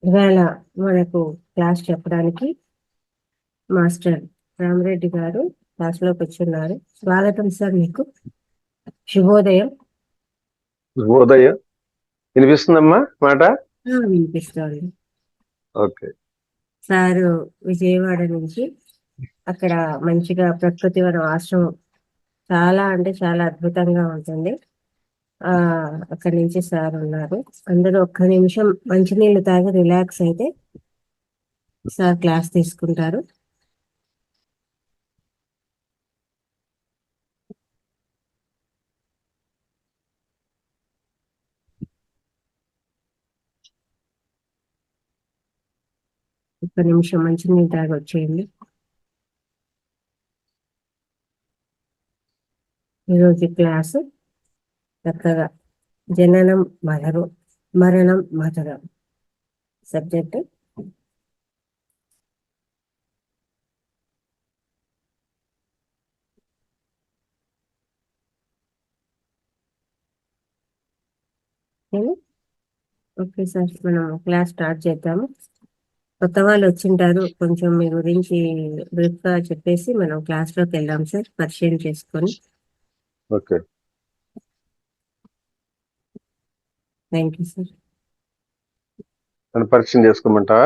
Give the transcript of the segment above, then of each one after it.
ఇవాళ మనకు క్లాస్ చెప్పడానికి మాస్టర్ రామరెడ్డి గారు క్లాస్లోకి వచ్చున్నారు. స్వాగతం సార్, మీకు శుభోదయం. శుభోదయం. వినిపిస్తుందమ్మా మాట? వినిపిస్తోంది. ఓకే. సారు విజయవాడ నుంచి, అక్కడ మంచిగా ప్రకృతి వనం ఆశ్రమం చాలా అంటే చాలా అద్భుతంగా ఉంటుంది. అక్కడి నుంచి సార్ ఉన్నారు. అందరూ ఒక్క నిమిషం మంచినీళ్ళు తాగి రిలాక్స్ అయితే సార్ క్లాస్ తీసుకుంటారు. ఒక్క నిమిషం మంచినీళ్ళు తాగి వచ్చేయండి. ఈరోజు క్లాసు చక్కగా జననం మరణం మధురం సబ్జెక్ట్. ఓకే సార్, మనం క్లాస్ స్టార్ట్ చేద్దాము. కొత్త వాళ్ళు వచ్చింటారు, కొంచెం మీ గురించి బ్రీఫ్ గా చెప్పేసి మనం క్లాస్ లోకి వెళ్దాం సార్, పరిచయం చేసుకొని. Okay, thank you sir. నన్ను పరిచయం చేసుకోమంటావా?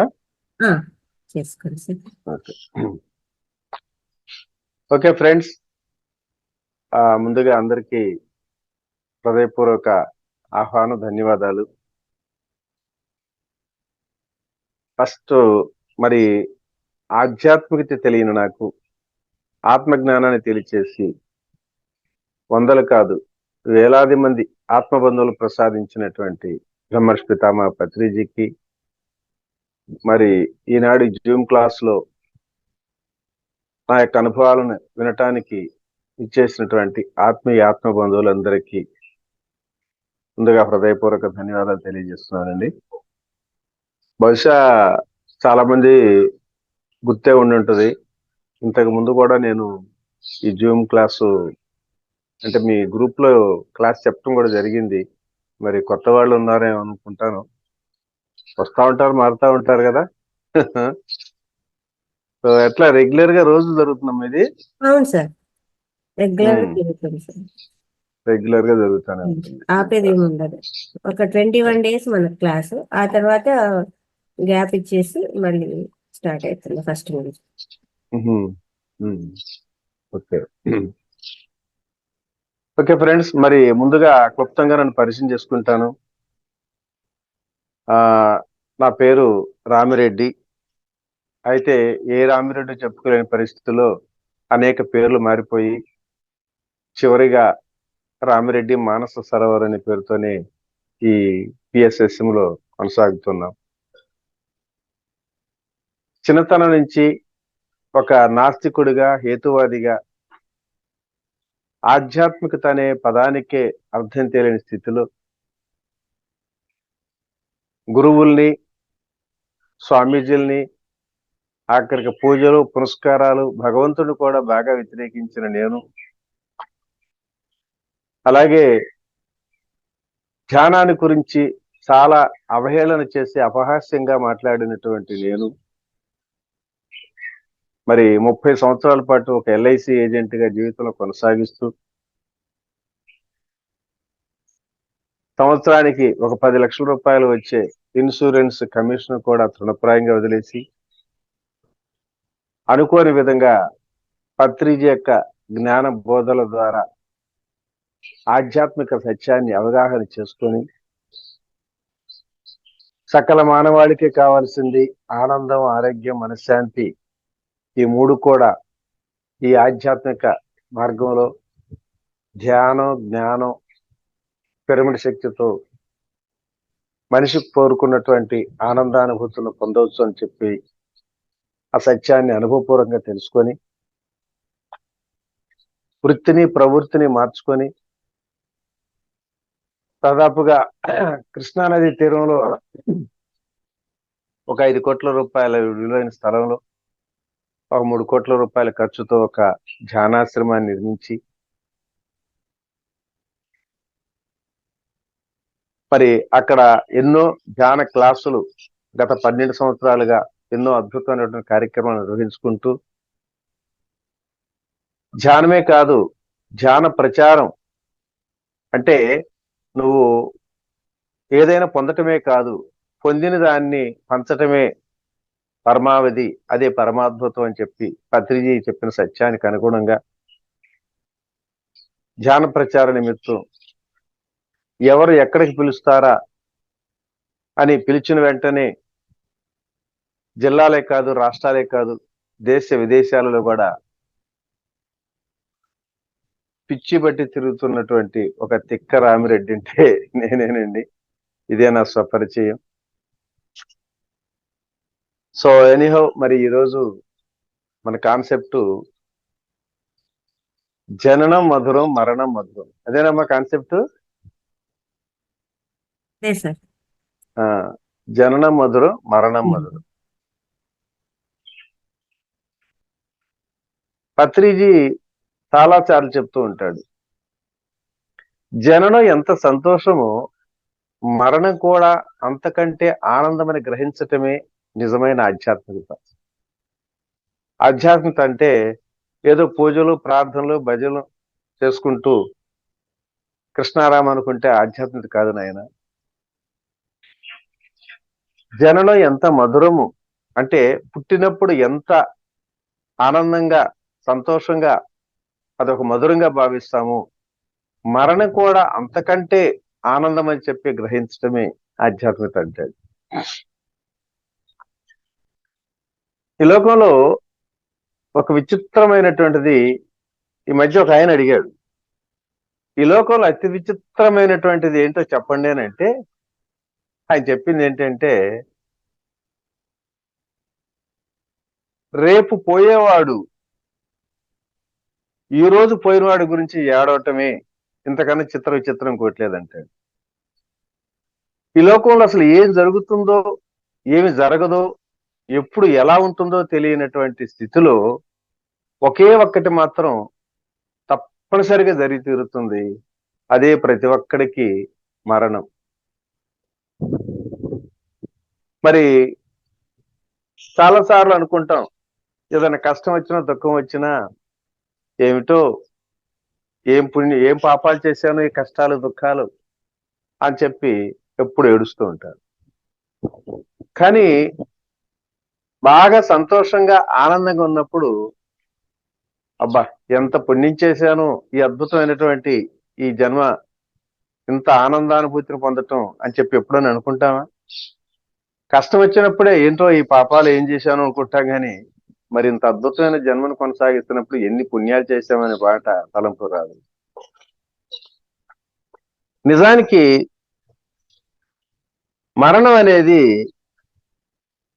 చేసుకోండి సార్. ఓకే. ఓకే ఫ్రెండ్స్, ముందుగా అందరికీ హృదయపూర్వక ఆహ్వానం, ధన్యవాదాలు. ఫస్ట్ మరి ఆధ్యాత్మికత తెలియని నాకు ఆత్మజ్ఞానాన్ని తెలియచేసి వందలు కాదు వేలాది మంది ఆత్మబంధువులు ప్రసాదించినటువంటి బ్రహ్మర్షి పితామహ పత్రిజీకి, మరి ఈనాడు జూమ్ క్లాస్ లో నా యొక్క అనుభవాలను వినటానికి ఇచ్చేసినటువంటి ఆత్మ బంధువులందరికీ ముందుగా హృదయపూర్వక ధన్యవాదాలు తెలియజేస్తున్నానండి. బహుశా చాలా మంది గుర్తే ఉండి ఉంటుంది, ఇంతకు ముందు కూడా నేను ఈ జూమ్ క్లాసు అంటే మీ గ్రూప్ లో క్లాస్ చెప్పడం కూడా జరిగింది. మరి కొత్త వాళ్ళు ఉన్నారేమో అనుకుంటాను, వస్తూ ఉంటారు, మారుతూ ఉంటారు కదా. సో ఎట్లా రెగ్యులర్ గా రోజు జరుగుతున్నాం ఇది? అవును సార్, రెగ్యులర్ గా జరుగుతుంది సార్. రెగ్యులర్ గా జరుగుతాను, ఆపేది ఏమి ఉండదు. ఒక 21 days మన క్లాసు, ఆ తర్వాత గ్యాప్ ఇచ్చేసి మళ్ళీ స్టార్ట్ అవుతుంది ఫస్ట్ నుంచి. ఓకే ఓకే ఫ్రెండ్స్, మరి ముందుగా క్లుప్తంగా నన్ను పరిచయం చేసుకుంటాను. నా పేరు రామిరెడ్డి. అయితే ఏ రామిరెడ్డి చెప్పుకోలేని పరిస్థితుల్లో అనేక పేర్లు మారిపోయి చివరిగా రామిరెడ్డి మానస సరోవర్ అనే పేరుతోనే ఈ PSSM లో కొనసాగుతున్నాం. చిన్నతనం నుంచి ఒక నాస్తికుడిగా, హేతువాదిగా, ఆధ్యాత్మికత అనే పదానికే అర్థం తెలియని స్థితిలో గురువుల్ని, స్వామీజీల్ని, ఆఖరికి పూజలు పురస్కారాలు, భగవంతుడు కూడా బాగా వ్యతిరేకించిన నేను, అలాగే ధ్యానాన్ని గురించి చాలా అవహేళన చేసి అపహాస్యంగా మాట్లాడినటువంటి నేను, మరి 30 సంవత్సరాల పాటు ఒక LIC ఏజెంట్ గా జీవితంలో కొనసాగిస్తూ సంవత్సరానికి ఒక 10 లక్షల రూపాయలు వచ్చే ఇన్సూరెన్స్ కమిషన్ కూడా తృణప్రాయంగా వదిలేసి అనుకోని విధంగా పత్రిజీ యొక్క జ్ఞాన బోధల ద్వారా ఆధ్యాత్మిక సత్యాన్ని అవగాహన చేసుకొని సకల మానవాళికి కావాల్సింది ఆనందం, ఆరోగ్యం, మనశ్శాంతి, ఈ మూడు కూడా ఈ ఆధ్యాత్మిక మార్గంలో ధ్యానం, జ్ఞానం, పిరమిడ్ శక్తితో మనిషికి కోరుకున్నటువంటి ఆనందానుభూతులను పొందవచ్చు అని చెప్పి ఆ సత్యాన్ని అనుభవపూర్వకంగా తెలుసుకొని వృత్తిని ప్రవృత్తిని మార్చుకొని దాదాపుగా కృష్ణానది తీరంలో ఒక 5 కోట్ల రూపాయల విలువైన స్థలంలో ఒక 3 కోట్ల రూపాయల ఖర్చుతో ఒక ధ్యానాశ్రమాన్ని నిర్మించి మరి అక్కడ ఎన్నో ధ్యాన క్లాసులు గత 12 సంవత్సరాలుగా ఎన్నో అద్భుతమైనటువంటి కార్యక్రమాలు నిర్వహించుకుంటూ ధ్యానమే కాదు, ధ్యాన ప్రచారం అంటే నువ్వు ఏదైనా పొందటమే కాదు, పొందిన దాన్ని పంచటమే పరమావధి, అదే పరమాద్భుతం అని చెప్పి పత్రిజీ చెప్పిన సత్యానికి అనుగుణంగా ధ్యాన ప్రచార నిమిత్తం ఎవరు ఎక్కడికి పిలుస్తారా అని పిలిచిన వెంటనే జిల్లాలే కాదు, రాష్ట్రాలే కాదు, దేశ విదేశాలలో కూడా పిచ్చి బట్టి తిరుగుతున్నటువంటి ఒక తిక్క రామిరెడ్డి అంటే నేనేనండి. ఇదే నా స్వపరిచయం. సో ఎనీహౌ, మరి ఈరోజు మన కాన్సెప్ట్ జననం మధురం, మరణం మధురం. అదేనమ్మా కాన్సెప్ట్. అదే సార్. జననం మధురం, మరణం మధురం. పత్రిజీ చాలా సార్లు చెప్తూ ఉంటాడు, జననం ఎంత సంతోషమో మరణం కూడా అంతకంటే ఆనందమని గ్రహించటమే నిజమైన ఆధ్యాత్మికత. ఆధ్యాత్మికత అంటే ఏదో పూజలు, ప్రార్థనలు, భజనలు చేసుకుంటూ కృష్ణారామ అనుకుంటే ఆధ్యాత్మికత కాదు నాయన. జననం ఎంత మధురము అంటే పుట్టినప్పుడు ఎంత ఆనందంగా, సంతోషంగా, అదొక మధురంగా భావిస్తాము, మరణం కూడా అంతకంటే ఆనందం అని చెప్పి గ్రహించడమే ఆధ్యాత్మికత అంటే. ఈ లోకంలో ఒక విచిత్రమైనటువంటిది ఈ మధ్య ఒక ఆయన అడిగాడు, ఈ లోకంలో అతి విచిత్రమైనటువంటిది ఏంటో చెప్పండి అని అంటే ఆయన చెప్పింది ఏంటంటే, రేపు పోయేవాడు ఈ రోజు పోయినవాడి గురించి ఏడవటమే ఇంతకన్నా విచిత్రం కోట్లేదంటాడు. ఈ లోకంలో అసలు ఏం జరుగుతుందో, ఏమి జరగదో, ఎప్పుడు ఎలా ఉంటుందో తెలియనటువంటి స్థితిలో ఒకే ఒక్కటి మాత్రం తప్పనిసరిగా జరిగి తీరుతుంది, అదే ప్రతి ఒక్కడికి మరణం. మరి చాలాసార్లు అనుకుంటాం, ఏదైనా కష్టం వచ్చినా, దుఃఖం వచ్చినా, ఏమిటో ఏం పాపాలు చేశాను, ఈ కష్టాలు, దుఃఖాలు అని చెప్పి ఎప్పుడు ఏడుస్తూ ఉంటారు. కానీ బాగా సంతోషంగా, ఆనందంగా ఉన్నప్పుడు అబ్బా ఎంత పుణ్యం చేశాను, ఈ అద్భుతమైనటువంటి ఈ జన్మ ఇంత ఆనందానుభూతిని పొందటం అని చెప్పి ఎప్పుడని అనుకుంటామా? కష్టం వచ్చినప్పుడే ఏంటో ఈ పాపాలు ఏం చేశాను అనుకుంటాం, కానీ మరి ఇంత అద్భుతమైన జన్మను కొనసాగిస్తున్నప్పుడు ఎన్ని పుణ్యాలు చేశామనే బాట తలంపు రాదు. నిజానికి మరణం అనేది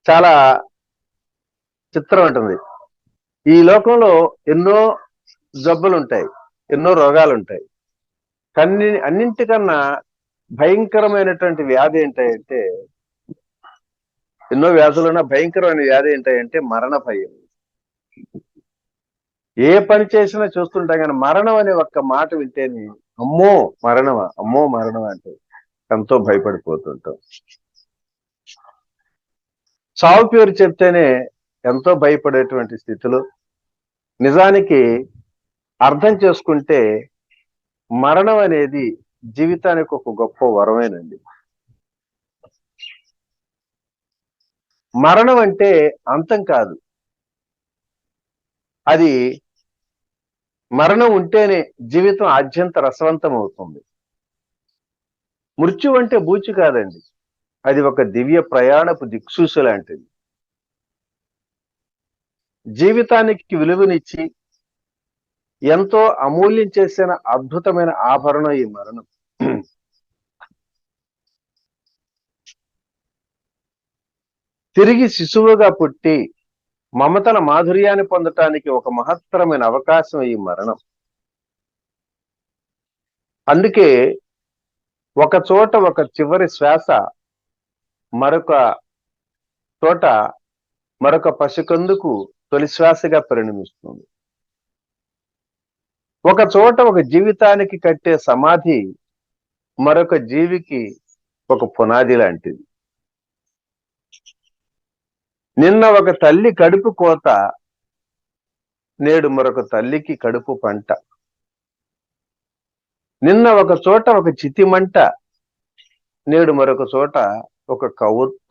చాలా చిత్రం ఉంటుంది. ఈ లోకంలో ఎన్నో జబ్బులు ఉంటాయి, ఎన్నో రోగాలు ఉంటాయి, కానీ అన్నింటికన్నా భయంకరమైనటువంటి వ్యాధి ఏంటంటే, ఎన్నో వ్యాధులున్న భయంకరమైన వ్యాధి ఏంటంటే మరణ భయం. ఏ పని చేసినా చూస్తుంటాం, కానీ మరణం అనే ఒక్క మాట వింటేనే అమ్మో మరణమా, అమ్మో మరణమా అంటే ఎంతో భయపడిపోతుంటాం. చావు పేరు చెప్తేనే ఎంతో భయపడేటువంటి స్థితిలో, నిజానికి అర్థం చేసుకుంటే మరణం అనేది జీవితానికి ఒక గొప్ప వరమేనండి. మరణం అంటే అంతం కాదు, అది మరణం ఉంటేనే జీవితం ఆద్యంత రసవంతం అవుతుంది. మృత్యు అంటే బూచి కాదండి, అది ఒక దివ్య ప్రయాణపు దిక్సూచి లాంటిది. జీవితానికి విలువనిచ్చి ఎంతో అమూల్యం చేసిన అద్భుతమైన ఆభరణం ఈ మరణం. తిరిగి శిశువుగా పుట్టి మమతల మాధుర్యాన్ని పొందటానికి ఒక మహత్తరమైన అవకాశం ఈ మరణం. అందుకే ఒక చోట ఒక చివరి శ్వాస, మరొక చోట మరొక పసికందుకు తొలి శ్వాసగా పరిణమిస్తుంది. ఒక చోట ఒక జీవితానికి కట్టే సమాధి మరొక జీవికి ఒక పునాది లాంటిది. నిన్న ఒక తల్లి కడుపు కోత, నేడు మరొక తల్లికి కడుపు పంట. నిన్న ఒక చోట ఒక చితిమంట, నేడు మరొక చోట ఒక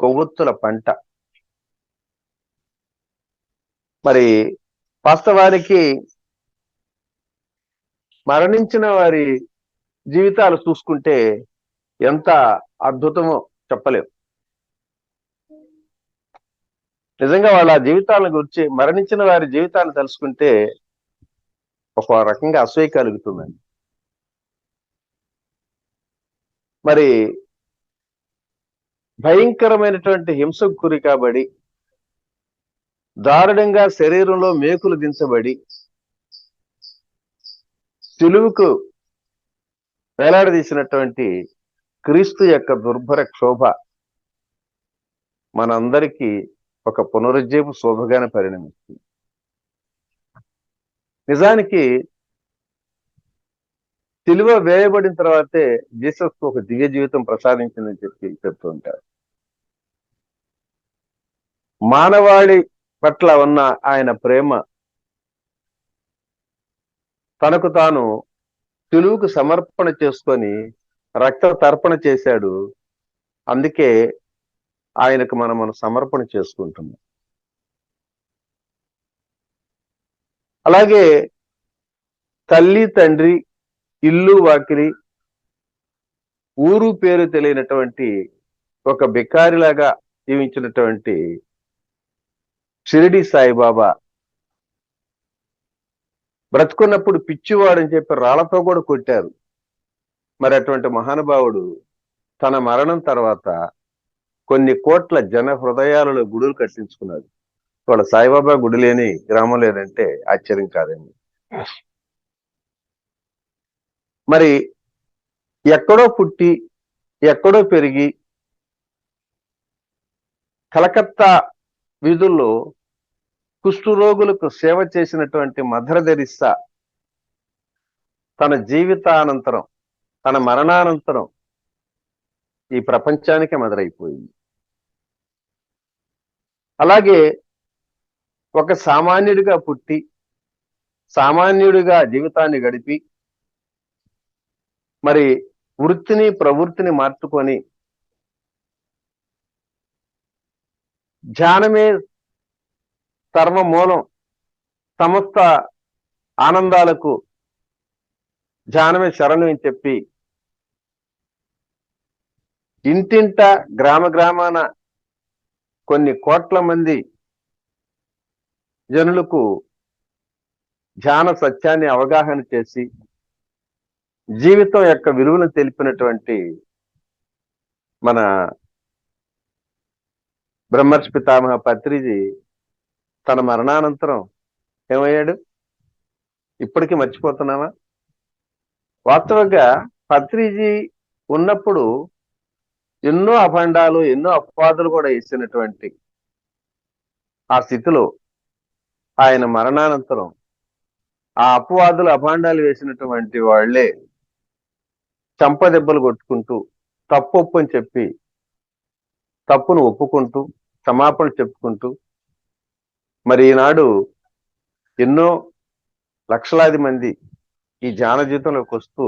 కొవ్వొత్తుల పంట. మరి వాస్తవానికి మరణించిన వారి జీవితాలు చూసుకుంటే ఎంత అద్భుతమో చెప్పలేం. నిజంగా వాళ్ళ జీవితాలను గురించి, మరణించిన వారి జీవితాన్ని తెలుసుకుంటే ఒక రకంగా అసూయ కలుగుతుందండి. మరి భయంకరమైనటువంటి హింసకు గురి కాబడి, దారుణంగా శరీరంలో మేకులు దించబడి, సిలువుకు వేలాడదీసినటువంటి క్రీస్తు యొక్క దుర్భర క్షోభ మనందరికీ ఒక పునరుజ్జీవ శోభగానే పరిణమిస్తుంది. నిజానికి సిలువ వేయబడిన తర్వాతే జీసస్ ఒక దివ్య జీవితం ప్రసాదించిందని చెప్తూ ఉంటారు. మానవాళి పట్ల ఉన్న ఆయన ప్రేమ తనకు తాను సిలువుకు సమర్పణ చేసుకొని రక్త తర్పణ చేశాడు. అందుకే ఆయనకు మనం సమర్పణ చేసుకుంటున్నాం. అలాగే తల్లి, తండ్రి, ఇల్లు, వాకిలి, ఊరు పేరు తెలియనటువంటి ఒక బికారిలాగా జీవించినటువంటి షిరిడి సాయిబాబా బ్రతుకున్నప్పుడు పిచ్చివాడని చెప్పి రాళ్లతో కూడా కొట్టారు. మరి అటువంటి మహానుభావుడు తన మరణం తర్వాత కొన్ని కోట్ల జన హృదయాలలో గుడులు కట్టించుకున్నాడు. వాళ్ళ సాయిబాబా గుడి లేని గ్రామం లేదంటే ఆశ్చర్యం కాదండి. మరి ఎక్కడో పుట్టి ఎక్కడో పెరిగి కలకత్తా వీధుల్లో కుష్ఠరోగులకు సేవ చేసినటువంటి మదర్ తెరిస్సా తన జీవితానంతరం, తన మరణానంతరం ఈ ప్రపంచానికే మొదలైపోయింది. అలాగే ఒక సామాన్యుడిగా పుట్టి సామాన్యుడిగా జీవితాన్ని గడిపి మరి వృత్తిని ప్రవృత్తిని మార్చుకొని ధ్యానమే సర్వమూలం, సమస్త ఆనందాలకు ధ్యానమే శరణు అని చెప్పి ఇంటింట గ్రామ గ్రామాన కొన్ని కోట్ల మంది జనులకు ధ్యాన సత్యాన్ని అవగాహన చేసి జీవితం యొక్క విలువను తెలిపినటువంటి మన బ్రహ్మర్షి పితామహ పత్రిజీ తన మరణానంతరం ఏమయ్యాడు? ఇప్పటికీ మర్చిపోతున్నామా? వాస్తవంగా పత్రిజీ ఉన్నప్పుడు ఎన్నో అభండాలు, ఎన్నో అపవాదులు కూడా వేసినటువంటి ఆ స్థితిలో ఆయన మరణానంతరం ఆ అపవాదులు, అభాండాలు వేసినటువంటి వాళ్లే చంపదెబ్బలు కొట్టుకుంటూ తప్పు ఒప్పు అని చెప్పి తప్పును ఒప్పుకుంటూ క్షమాపణ చెప్పుకుంటూ మరి ఈనాడు ఎన్నో లక్షలాది మంది ఈ ధ్యాన జీవితంలోకి వస్తూ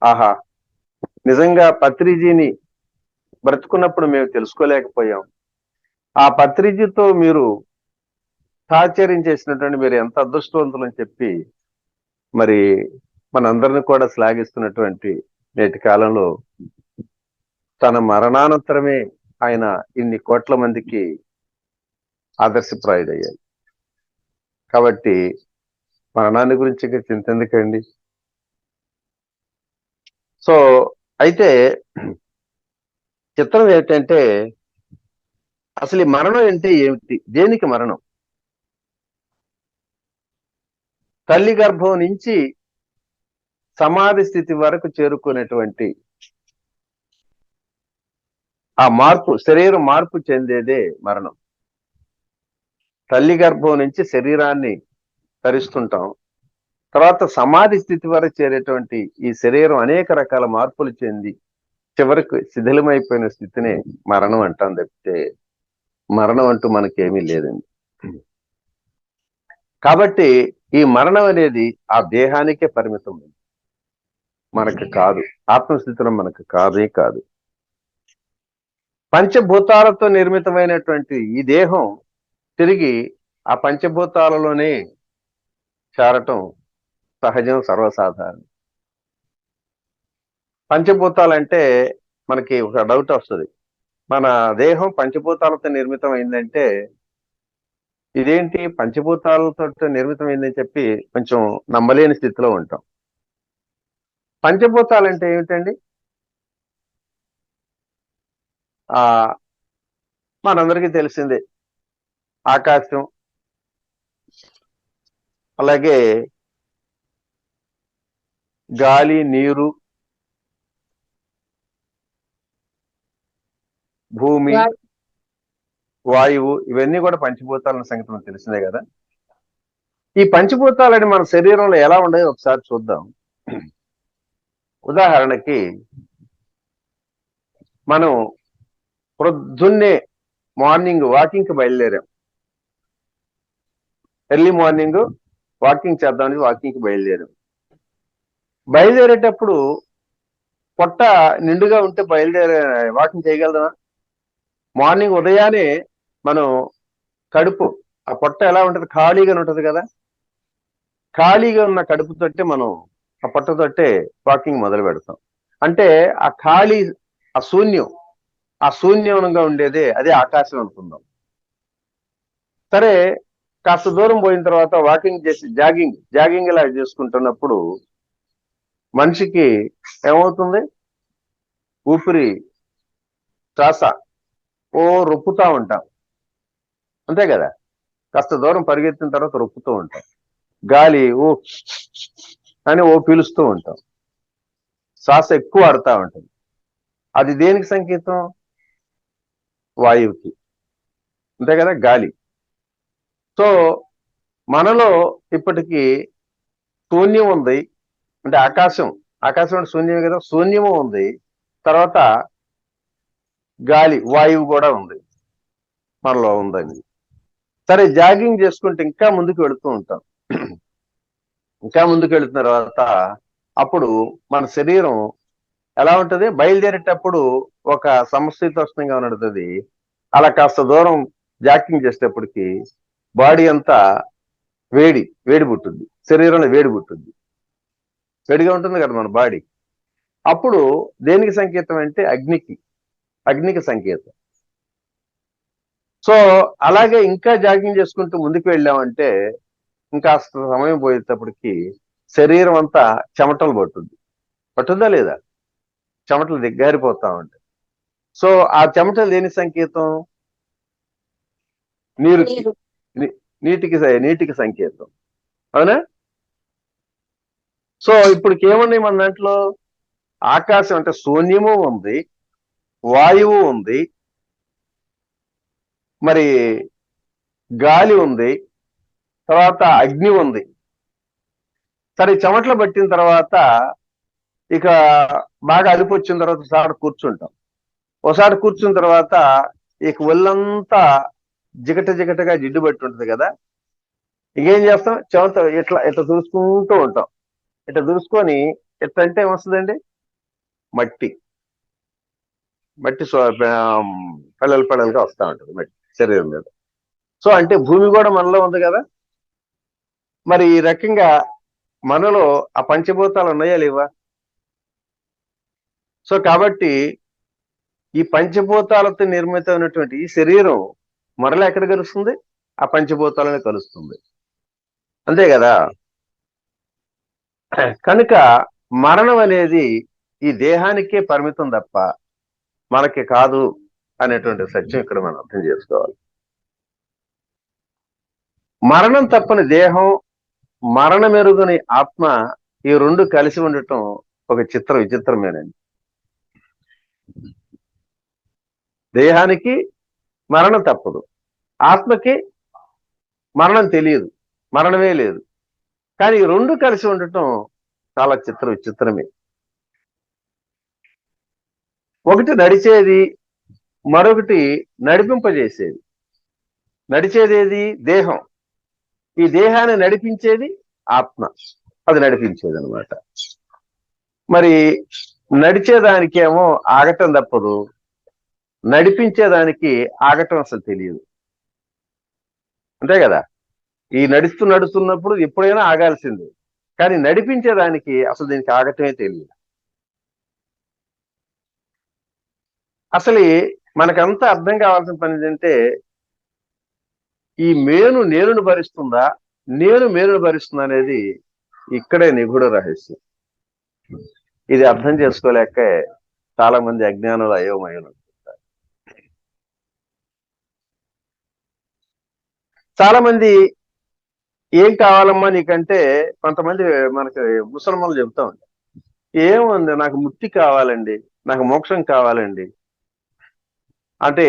ఆహా, నిజంగా పత్రిజీని బ్రతుకున్నప్పుడు మేము తెలుసుకోలేకపోయాం, ఆ పత్రిజీతో మీరు సాహచర్యం చేసినటువంటి మీరు ఎంత అదృష్టవంతులు అని చెప్పి మరి మనందరిని కూడా శ్లాఘిస్తున్నటువంటి నేటి కాలంలో తన మరణానంతరమే ఆయన ఇన్ని కోట్ల మందికి ఆదర్శప్రాయుడయ్యాడు. కాబట్టి మరణాన్ని గురించి చింత ఎందుకండి? సో అయితే చిత్రం ఏంటంటే అసలు ఈ మరణం అంటే ఏమిటి? దేనికి మరణం? తల్లి గర్భం నుంచి సమాధి స్థితి వరకు చేరుకునేటువంటి ఆ మార్పు, శరీరం మార్పు చెందేదే మరణం. తల్లి గర్భం నుంచి శరీరాన్ని ధరిస్తుంటాం, తర్వాత సమాధి స్థితి వరకు చేరేటువంటి ఈ శరీరం అనేక రకాల మార్పులు చెంది చివరికి శిథిలమైపోయిన స్థితినే మరణం అంటాం తప్పితే మరణం అంటూ మనకేమీ లేదండి. కాబట్టి ఈ మరణం అనేది ఆ దేహానికే పరిమితం, మనకు కాదు. ఆత్మస్థితిలో మనకు కాదే కాదు. పంచభూతాలతో నిర్మితమైనటువంటి ఈ దేహం తిరిగి ఆ పంచభూతాలలోనే చేరటం సహజం, సర్వసాధారణం. పంచభూతాలంటే మనకి ఒక డౌట్ వస్తుంది. మన దేహం పంచభూతాలతో నిర్మితం అయిందంటే ఇదేంటి పంచభూతాలతో నిర్మితం అయిందని చెప్పి కొంచెం నమ్మలేని స్థితిలో ఉంటాం. పంచభూతాలంటే ఏమిటండి? ఆ మనందరికీ తెలిసిందే, ఆకాశం, అలాగే గాలి, నీరు, భూమి, వాయువు, ఇవన్నీ కూడా పంచభూతాల సంగతి మనకు తెలిసిందే కదా. ఈ పంచభూతాలని మన శరీరంలో ఎలా ఉండేవి ఒకసారి చూద్దాం. ఉదాహరణకి మనం ప్రొద్దున్నే మార్నింగ్ వాకింగ్కి బయలుదేరాం. ఎర్లీ మార్నింగ్ వాకింగ్ చేద్దామని వాకింగ్కి బయలుదేరేటప్పుడు పొట్ట నిండుగా ఉంటే వాకింగ్ చేయగలదా? మార్నింగ్ ఉదయాన్నే మనం కడుపు, ఆ పొట్ట ఎలా ఉంటుంది? ఖాళీగా ఉంటుంది కదా. ఖాళీగా ఉన్న కడుపుతోటే మనం ఆ పొట్టతోటే వాకింగ్ మొదలు పెడతాం. అంటే ఆ ఖాళీ, ఆ శూన్యంగా ఉండేదే అదే ఆకాశం అనుకుందాం. సరే, కాస్త దూరం పోయిన తర్వాత వాకింగ్ చేసి జాగింగ్ ఇలా చేసుకుంటున్నప్పుడు మనిషికి ఏమవుతుంది? ఊపిరి, శ్వాస రొప్పుతా ఉంటాం, అంతే కదా. కాస్త దూరం పరిగెత్తిన తర్వాత రొప్పుతూ ఉంటాం. గాలి అని పీలుస్తూ ఉంటాం. శ్వాస ఎక్కువ ఆడుతూ ఉంటుంది. అది దేనికి సంకేతం? వాయువుకి, అంతే కదా, గాలి. సో మనలో ఇప్పటికీ శూన్యం ఉంది, అంటే ఆకాశం అంటే శూన్యమే కదా, శూన్యము ఉంది. తర్వాత గాలి, వాయువు కూడా ఉంది, మనలో ఉందని. సరే, జాగింగ్ చేసుకుంటే ఇంకా ముందుకు వెళుతూ ఉంటాం. ఇంకా ముందుకు వెళుతున్న తర్వాత అప్పుడు మన శరీరం ఎలా ఉంటుంది? బయలుదేరేటప్పుడు ఒక సమశీతోష్ణంగా నడుతుంది. అలా కాస్త దూరం జాగింగ్ చేసేటప్పటికి బాడీ అంతా వేడి పుట్టింది, శరీరంలో వేడి పుట్టింది, వేడిగా ఉంటుంది కదా మన బాడీ. అప్పుడు దేనికి సంకేతం అంటే అగ్నికి సంకేతం. సో అలాగే ఇంకా జాగింగ్ చేసుకుంటూ ముందుకు వెళ్ళామంటే ఇంకా సమయం పోయేటప్పటికి శరీరం అంతా చెమటలు పట్టుద్దా లేదా? చెమటలు దిగ్గారిపోతా ఉంటాయి. సో ఆ చెమటలు దేని సంకేతం? నీటికి సంకేతం, అవునా? సో ఇప్పుడు ఏమున్నాయి మన దాంట్లో? ఆకాశం అంటే శూన్యము ఉంది, వాయువు ఉంది, మరి గాలి ఉంది, తర్వాత అగ్ని ఉంది. సరే, చెమటలు పట్టిన తర్వాత ఇక బాగా అదుపు వచ్చిన తర్వాత ఒకసారి కూర్చున్న తర్వాత ఇక ఒళ్ళంతా జిగటగా జిడ్డు పట్టి ఉంటుంది కదా. ఇంకేం చేస్తాం? చెమట ఇట్లా దురుసుకుంటూ ఉంటాం. ఇట్లా దురుసుకొని ఎట్లా అంటే ఏమొస్తుందండి? మట్టి పెళ్ళలుగా వస్తూ ఉంటుంది మట్టి శరీరం మీద. సో అంటే భూమి కూడా మనలో ఉంది కదా. మరి ఈ రకంగా మనలో ఆ పంచభూతాలు ఉన్నాయా లేవా? సో కాబట్టి ఈ పంచభూతాలతో నిర్మితమైనటువంటి ఈ శరీరం మరలా ఎక్కడ కలుస్తుంది? ఆ పంచభూతాలను కలుస్తుంది, అంతే కదా. కనుక మరణం అనేది ఈ దేహానికే పరిమితం తప్ప మనకి కాదు అనేటువంటి సత్యం ఇక్కడ మనం అర్థం చేసుకోవాలి. మరణం తప్పని దేహం, మరణమెరుగని ఆత్మ, ఈ రెండు కలిసి ఉండటం ఒక విచిత్రమేనండి. దేహానికి మరణం తప్పదు, ఆత్మకి మరణం తెలియదు, మరణమే లేదు. కానీ ఈ రెండు కలిసి ఉండటం చాలా విచిత్రమే. ఒకటి నడిచేది, మరొకటి నడిపింపజేసేది. నడిచేది ఏది? దేహం. ఈ దేహాన్ని నడిపించేది ఆత్మ. అది నడిపించేది అనమాట. మరి నడిచేదానికేమో ఆగటం తప్పదు, నడిపించేదానికి ఆగటం అసలు తెలియదు. అంతే కదా? ఈ నడుస్తున్నప్పుడు ఎప్పుడైనా ఆగాల్సిందే, కానీ నడిపించేదానికి అసలు దీనికి ఆగటమే తెలియదు. అసలు మనకంతా అర్థం కావాల్సిన పని ఏంటంటే, ఈ నేనును భరిస్తుందా, నేను మేలును భరిస్తుందా అనేది ఇక్కడే నిగూఢ రహస్యం. ఇది అర్థం చేసుకోలేక చాలా మంది అజ్ఞానులు అయోమయులు. చాలా మంది ఏం కావాలమ్మా నీకంటే, కొంతమంది మనకి ముసల్మాన్లు చెబుతా ఉంటారు, ఏముంది నాకు ముక్తి కావాలండి, నాకు మోక్షం కావాలండి అంటే,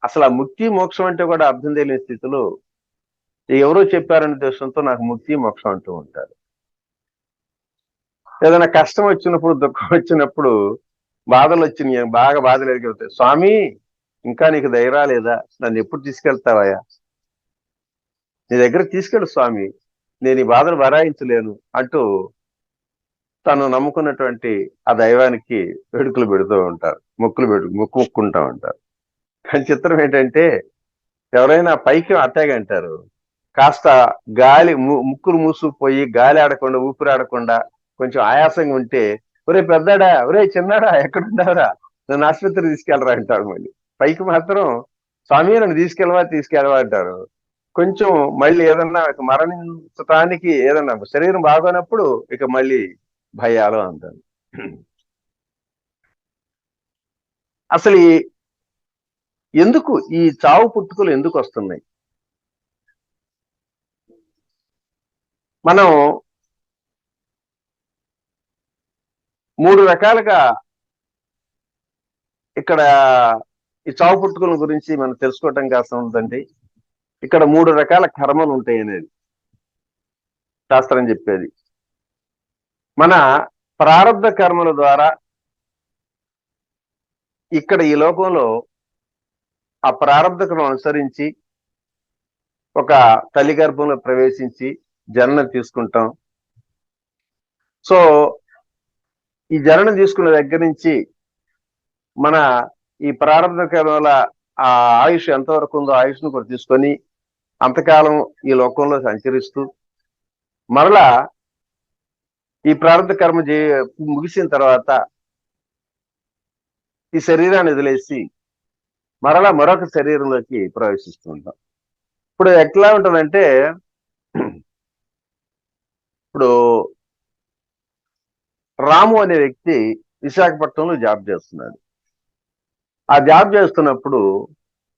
అసలు ఆ ముక్తి మోక్షం అంటే కూడా అర్థం తెలియని స్థితిలో ఎవరో చెప్పారనే ఉద్దేశంతో నాకు ముక్తి మోక్షం అంటూ ఉంటారు. ఏదైనా కష్టం వచ్చినప్పుడు, దుఃఖం వచ్చినప్పుడు, బాధలు వచ్చినాయి, బాగా బాధలు ఎదుగుతాయి, స్వామి ఇంకా నీకు ధైర్యం లేదా, నన్ను ఎప్పుడు తీసుకెళ్తావయ్యా, నీ దగ్గర తీసుకెళ్ళు స్వామి, నేను ఈ బాధలు భరాయించలేను అంటూ తను నమ్ముకున్నటువంటి ఆ దైవానికి వేడుకలు పెడుతూ ఉంటారు, మొక్కుకుంటూ ఉంటారు. కానీ చిత్రం ఏంటంటే, ఎవరైనా పైకి అట్టాగే అంటారు, కాస్త గాలి ముక్కులు మూసుకుపోయి గాలి ఆడకుండా, ఊపిరి ఆడకుండా కొంచెం ఆయాసంగా ఉంటే, ఒరే పెద్దాడా, ఒరే చిన్నాడా, ఎక్కడున్నారా, నన్ను ఆసుపత్రికి తీసుకెళ్ళరా అంటారు. మళ్ళీ పైకి మాత్రం స్వామి నన్ను తీసుకెళ్ళవా అంటారు. కొంచెం మళ్ళీ ఏదన్నా మరణించటానికి ఏదన్నా శరీరం బాగోనప్పుడు ఇక మళ్ళీ భయాలు అంటారు. అసలు ఎందుకు ఈ చావు పుట్టుకలు ఎందుకు వస్తున్నాయి? మనం 3 రకాలుగా ఇక్కడ ఈ చావు పుట్టుకల గురించి మనం తెలుసుకోవటం కాస్త ఉందండి. ఇక్కడ 3 రకాల కర్మలు ఉంటాయి అనేది శాస్త్రం చెప్పేది. మన ప్రారబ్ధ కర్మల ద్వారా ఇక్కడ ఈ లోకంలో ఆ ప్రారబ్ధ కర్మను అనుసరించి ఒక తల్లి గర్భంలో ప్రవేశించి జననం తీసుకుంటాం. సో ఈ జననం తీసుకున్న దగ్గర నుంచి మన ఈ ప్రారబ్ధ కర్మల ఆ ఆయుష్ ఎంతవరకు ఉందో ఆయుష్ను కూడా తీసుకొని అంతకాలం ఈ లోకంలో సంచరిస్తూ మరలా ఈ ప్రారబ్ధ కర్మ ముగిసిన తర్వాత ఈ శరీరాన్ని వదిలేసి మరలా మరొక శరీరంలోకి ప్రవేశిస్తూ ఉంటాం. ఇప్పుడు ఎట్లా ఉంటుందంటే, ఇప్పుడు రాము అనే వ్యక్తి విశాఖపట్నంలో జాబ్ చేస్తున్నాడు. ఆ జాబ్ చేస్తున్నప్పుడు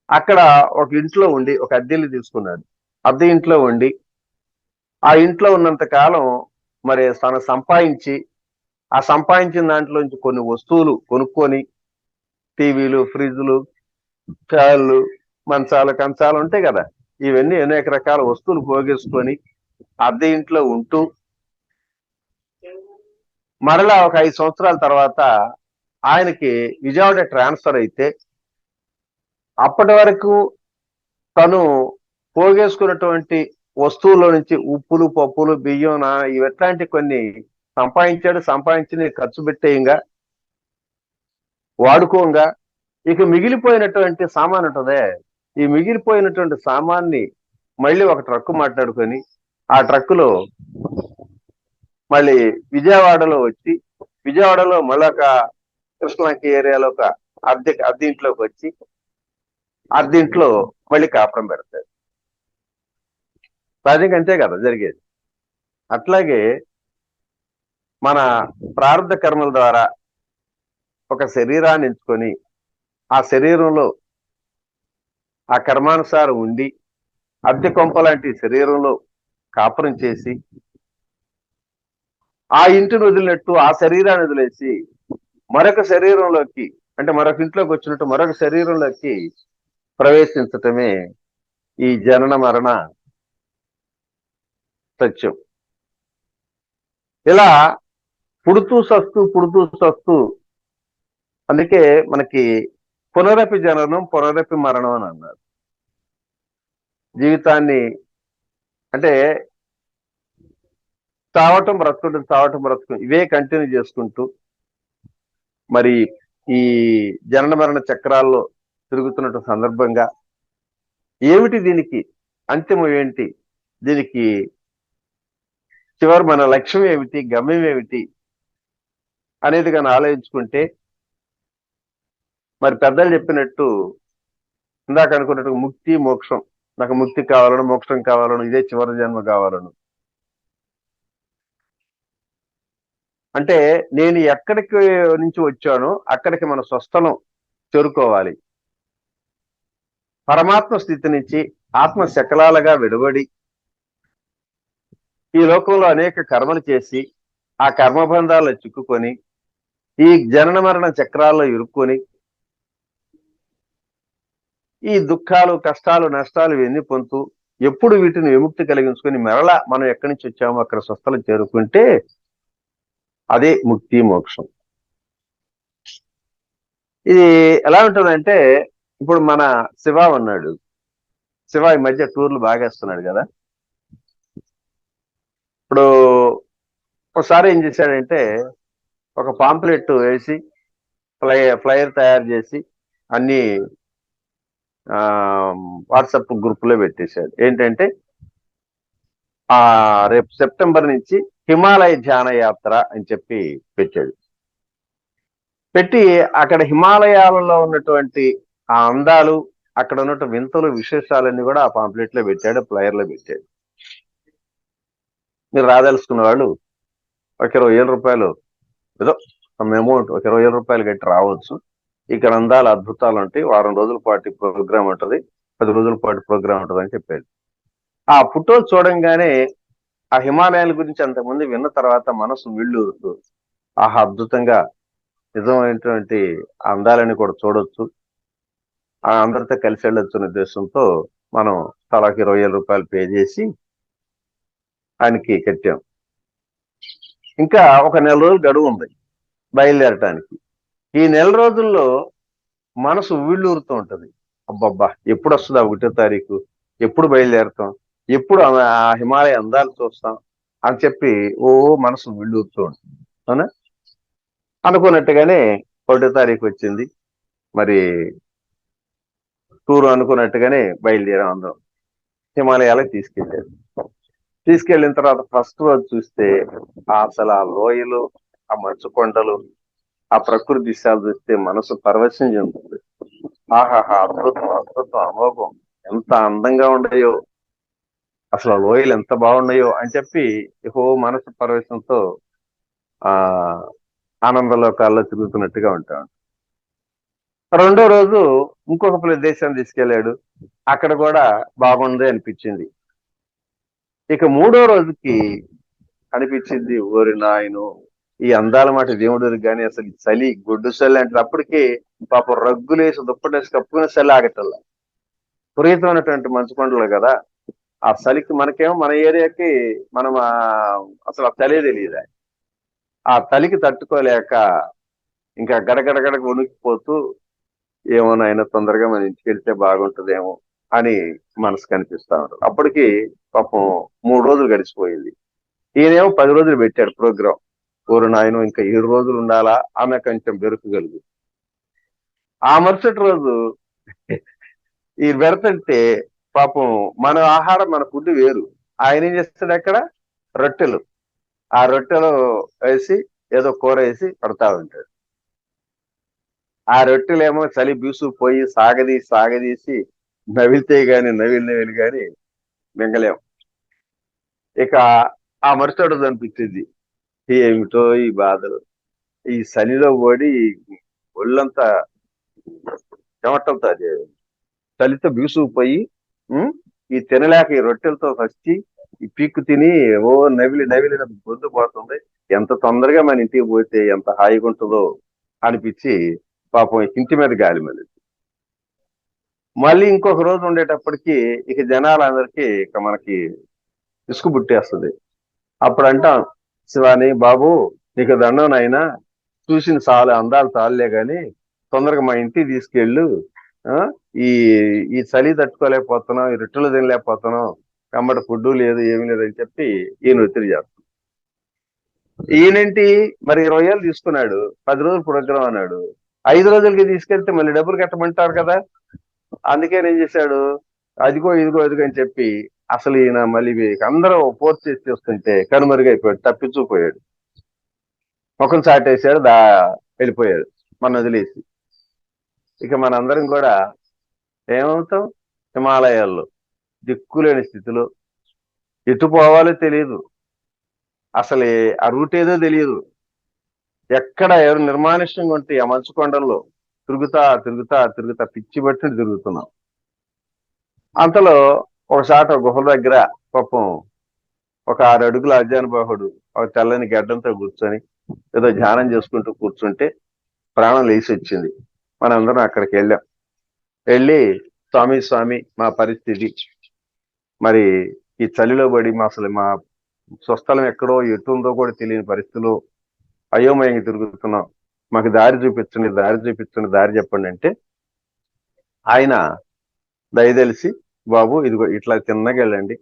అక్కడ ఒక ఇంట్లో ఉండి, ఒక అద్దెలు తీసుకున్నాడు. అద్దె ఇంట్లో ఉండి ఆ ఇంట్లో ఉన్నంత కాలం మరి తను సంపాదించి, ఆ సంపాదించిన దాంట్లోంచి కొన్ని వస్తువులు కొనుక్కొని, టీవీలు, ఫ్రిడ్జ్లు, ఫ్యాన్లు, మంచాలు, కంచాలు ఉంటాయి కదా, ఇవన్నీ అనేక రకాల వస్తువులు పోగేసుకొని అద్దె ఇంట్లో ఉంటూ మరలా ఒక 5 సంవత్సరాల తర్వాత ఆయనకి విజయవాడ ట్రాన్స్ఫర్ అయితే, అప్పటి వరకు తను పోగేసుకున్నటువంటి వస్తువుల నుంచి ఉప్పులు, పప్పులు, బియ్యం, ఇవట్లాంటి కొన్ని సంపాదించి ఖర్చు పెట్టేయంగా, వాడుకోంగా, ఇక మిగిలిపోయినటువంటి సామాన్ ఉంటుందే, ఈ మిగిలిపోయినటువంటి సామాన్ని మళ్ళీ ఒక ట్రక్కు మాట్లాడుకొని ఆ ట్రక్కులో మళ్ళీ విజయవాడలో వచ్చి, విజయవాడలో మళ్ళొక కృష్ణలంక ఏరియాలో ఒక అద్దె ఇంట్లోకి వచ్చి అద్దెంట్లో మళ్ళీ కాపురం పెడతాడు. సహజంగా అంతే కదా జరిగేది. అట్లాగే మన ప్రారంభ కర్మల ద్వారా ఒక శరీరాన్ని ఎంచుకొని ఆ శరీరంలో ఆ కర్మానుసారం ఉండి అద్దె కొంప లాంటి శరీరంలో కాపురం చేసి ఆ ఇంటిని వదిలినట్టు ఆ శరీరాన్ని వదిలేసి మరొక శరీరంలోకి, అంటే మరొక ఇంట్లోకి వచ్చినట్టు మరొక శరీరంలోకి ప్రవేశించటమే ఈ జనన మరణ సత్యం. ఇలా పుడుతూ సస్తూ అందుకే మనకి పునరపి జననం పునరపి మరణం అని అన్నారు. జీవితాన్ని అంటే చావటం బ్రతకటం చావటం బ్రతకటం ఇవే కంటిన్యూ చేసుకుంటూ మరి ఈ జనన మరణ చక్రాల్లో తిరుగుతున్న సందర్భంగా ఏమిటి దీనికి అంతిమం ఏంటి, దీనికి చివరి మన లక్ష్యం ఏమిటి, గమ్యం ఏమిటి అనేది కానీ ఆలోచించుకుంటే మరి పెద్దలు చెప్పినట్టు ఇందాక అనుకున్నట్టు ముక్తి మోక్షం, నాకు ముక్తి కావాలను మోక్షం కావాలను ఇదే చివరి జన్మ కావాలను అంటే నేను ఎక్కడికి నుంచి వచ్చానో అక్కడికి మన స్వస్థలం చేరుకోవాలి. పరమాత్మ స్థితి నుంచి ఆత్మ శకలాలుగా విడబడి ఈ లోకంలో అనేక కర్మలు చేసి ఆ కర్మబంధాల్లో చిక్కుకొని ఈ జనన మరణ చక్రాల్లో ఇరుక్కొని ఈ దుఃఖాలు కష్టాలు నష్టాలు ఇవన్నీ పొందుతూ ఎప్పుడు వీటిని విముక్తి కలిగించుకొని మరలా మనం ఎక్కడి నుంచి వచ్చామో అక్కడ స్వస్థలం చేరుకుంటే అదే ముక్తి మోక్షం. ఇది ఎలా ఉంటుందంటే ఇప్పుడు మన శివ ఉన్నాడు, శివ ఈ మధ్య టూర్లు బాగా వేస్తున్నాడు కదా. ఇప్పుడు ఒకసారి ఏం చేశాడంటే ఒక పాంప్లెట్ వేసి ఫ్లైయర్ తయారు చేసి అన్ని వాట్సాప్ గ్రూప్ లో పెట్టేశాడు. ఏంటంటే రేపు సెప్టెంబర్ నుంచి హిమాలయ ధ్యాన యాత్ర అని చెప్పి పెట్టాడు. పెట్టి అక్కడ హిమాలయాలలో ఉన్నటువంటి ఆ అందాలు, అక్కడ ఉన్నటువంటి వింతలు విశేషాలన్నీ కూడా ఆ పాంప్లెట్ లో పెట్టాడు, ఫ్లైయర్ లో పెట్టాడు. మీరు రాదలుచుకున్న వాళ్ళు ఒక 20,000 రూపాయలు ఏదో అమౌంట్, ఒక 20,000 రూపాయలు కట్టి రావచ్చు. ఇక్కడ అందాలు అద్భుతాలు ఉంటాయి, వారం రోజుల పాటు ప్రోగ్రామ్ ఉంటుంది, 10 రోజుల పాటు ప్రోగ్రామ్ ఉంటుంది అని చెప్పాడు. ఆ ఫోటో చూడంగానే ఆ హిమాలయాల గురించి అంతకుముందు విన్న తర్వాత మనసు వీళ్ళూరుతూ ఆహా అద్భుతంగా నిజమైనటువంటి అందాలని కూడా చూడొచ్చు, అందరితో కలిసి వెళ్ళొచ్చు అనే ఉద్దేశంతో మనం తలాకి 20,000 రూపాయలు పే చేసి ఆయనకి కట్టాం. ఇంకా ఒక నెల రోజులు గడువు ఉంది బయలుదేరటానికి. ఈ నెల రోజుల్లో మనసు వీళ్ళూరుతూ ఉంటది, అబ్బబ్బా ఎప్పుడు వస్తుంది 1వ తారీఖు, ఎప్పుడు బయలుదేరుతాం, ఎప్పుడు ఆ హిమాలయ అందాలు చూస్తాం అని చెప్పి మనసు వీళ్ళూరుతూ ఉంటుంది. అవునా? అనుకున్నట్టుగానే 1వ తారీఖు వచ్చింది, మరి టూర్ అనుకున్నట్టుగానే బయలుదేరాం. అందరం హిమాలయాలకు తీసుకెళ్ళిన తర్వాత ఫస్ట్ రోజు చూస్తే అసలు ఆ లోయలు, ఆ మంచు కొండలు, ఆ ప్రకృతి దృశ్యాలు చూస్తే మనసు పరవశం చెందుతుంది. ఆహాహా అద్భుతం అద్భుతం అమోఘం, ఎంత అందంగా ఉన్నాయో, అసలు ఆ లోయలు ఎంత బాగున్నాయో అని చెప్పి మనసు పరవశంతో ఆనందలోకాల్లో తిరుగుతున్నట్టుగా ఉంటాం. రెండో రోజు ఇంకొక ప్రదేశం తీసుకెళ్ళాడు, అక్కడ కూడా బాగుంది అనిపించింది. ఇక మూడో రోజుకి అనిపించింది, ఓరి నాయను ఈ అందాల మాట దేవుడు కానీ అసలు చలి, గొడ్డు చలి అంటే అప్పటికి పాపం రగ్గులేసి దుప్పటేసి కప్పుకునే చలి ఆగటల్లా, విపరీతమైనటువంటి మంచు కొండలు కదా. ఆ చలికి మనకేమో మన ఏరియాకి మనం అసలు ఆ చలి తెలియదు. ఆ చలికి తట్టుకోలేక ఇంకా గడగడగడకు వణికిపోతూ ఏమోనైనా తొందరగా మన ఇంటికి వెళ్తే బాగుంటుందేమో అని మనసు కనిపిస్తా ఉంటుంది. అప్పటికి పాపం 3 రోజులు గడిచిపోయింది. ఈయనేమో 10 రోజులు పెట్టాడు ప్రోగ్రాం. ఊరు నాయన ఇంకా 7 రోజులు ఉండాలా, ఆమె కొంచెం బెరుకుగలుగు. ఆ మరుసటి రోజు ఈ పెడుతుంటే పాపం మన ఆహారం, మన ఫుడ్ వేరు. ఆయన ఏం చేస్తాడు అక్కడ రొట్టెలు, ఆ రొట్టెలు వేసి ఏదో కూర వేసి పడతా ఉంటాడు. ఆ రొట్టెలేమో చలి బీసుకుపోయి సాగదీసి నవిలితే గాని నవిలి గాని మింగలేం. ఇక ఆ మరుసటి రోజు అనిపించింది, ఏమిటో ఈ బాధలు, ఈ చలిలో పడి ఒళ్ళంతా చెమటలతో చలితో బీసుకుపోయి ఈ తినలేక ఈ రొట్టెలతో వచ్చి ఈ పీక్కు తిని నవిలి గొంతు పోతుంది, ఎంత తొందరగా మన ఇంటికి పోతే ఎంత హాయిగా ఉంటుందో అనిపించి పాపం ఇంటి మీద గాలి మీద. మళ్ళీ ఇంకొక రోజు ఉండేటప్పటికి ఇక జనాలందరికీ ఇక మనకి ఇసుకు పుట్టేస్తుంది. అప్పుడు అంటాం, శివాని బాబు నీకు దండం నాయనా, చూసిన అందాలు చాలులే గాని తొందరగా మా ఇంటికి తీసుకెళ్ళు, ఈ ఈ చలి తట్టుకోలేకపోతున్నాం, ఈ రొట్టెలు తినలేకపోతున్నాం, కమ్మటి ఫుడ్ లేదు, ఏమీ లేదు అని చెప్పి ఈయన ఒత్తిడి చేస్తాం. ఈయనేంటి మరి 20 ఏళ్ళు తీసుకున్నాడు, 10 రోజులు ప్రోగ్రాం అన్నాడు, 5 రోజులకి తీసుకెళ్తే మళ్ళీ డబ్బులు కట్టమంటారు కదా. అందుకే ఏం చేశాడు, అదిగో ఇదిగో ఇదిగో అని చెప్పి అసలు ఈయన మళ్ళీ అందరూ ఫోర్స్ చేసి చూస్తుంటే కనుమరుగైపోయాడు, తప్పించుకుపోయాడు, ముఖం చాటేశాడు, వెళ్ళిపోయాడు మన వదిలేసి. ఇక మనందరం కూడా ఏమవుతాం, హిమాలయాల్లో దిక్కులేని స్థితిలో, ఎటు పోవాలో తెలియదు, అసలు ఆ రూట్ ఏదో తెలియదు, ఎక్కడ ఎవరు నిర్మానుష్యంగా ఉంటే ఆ మంచు కొండల్లో తిరుగుతా తిరుగుతా తిరుగుతా పిచ్చి పట్టినట్టు తిరుగుతున్నాం. అంతలో ఒకసారి గుహల దగ్గర పాపం ఒక 6 అడుగుల అజ్ఞానబాహుడు ఒక తెల్లని గడ్డంతో కూర్చొని ఏదో ధ్యానం చేసుకుంటూ కూర్చుంటే ప్రాణం లేచి వచ్చింది. మనందరం అక్కడికి వెళ్ళి స్వామి స్వామి మా పరిస్థితి, మరి ఈ చలిలో పడి అసలు మా స్వస్థలం ఎక్కడో ఎటు ఉందో కూడా తెలియని పరిస్థితిలో అయోమయంగా తిరుగుతున్నాం, మాకు దారి చూపించండి, దారి చూపించండి, దారి చెప్పండి అంటే ఆయన దయదలిసి, బాబు ఇదిగో ఇట్లా తిన్నగా వెళ్ళండి,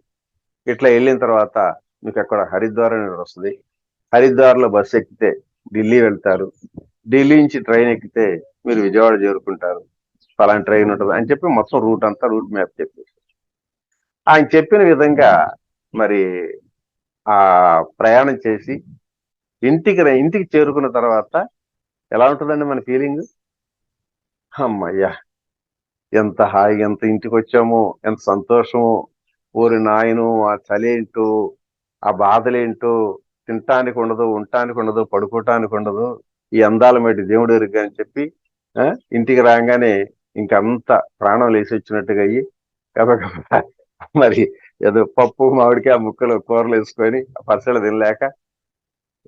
ఇట్లా వెళ్ళిన తర్వాత మీకు అక్కడ హరిద్వార్ అనేది వస్తుంది, హరిద్వార్లో బస్సు ఎక్కితే ఢిల్లీ వెళ్తారు, ఢిల్లీ నుంచి ట్రైన్ ఎక్కితే మీరు విజయవాడ చేరుకుంటారు, ఫలానా ట్రైన్ ఉంటుంది అని చెప్పి మొత్తం రూట్ అంతా రూట్ మ్యాప్ చెప్పేసి ఆయన చెప్పిన విధంగా మరి ఆ ప్రయాణం చేసి ఇంటికి చేరుకున్న తర్వాత ఎలా ఉంటుందండి మన ఫీలింగ్, అమ్మయ్యా ఎంత హాయిగా, ఎంత ఇంటికి వచ్చాము, ఎంత సంతోషము, ఊరి నాయను, ఆ చలి ఏంటో, ఆ బాధలేంటో, తినటానికి ఉండదు, ఉండటానికి ఉండదు, పడుకోవటానికి ఉండదు, ఈ అందాల మేటి దేవుడు ఎరుగ్గా అని చెప్పి ఇంటికి రాగానే ఇంకంత ప్రాణం లేచి వచ్చినట్టుగా అయ్యి కాబట్టి మరి ఏదో పప్పు మామిడికి ఆ ముక్కలు కూరలు వేసుకొని పచ్చళ్ళు తినలేక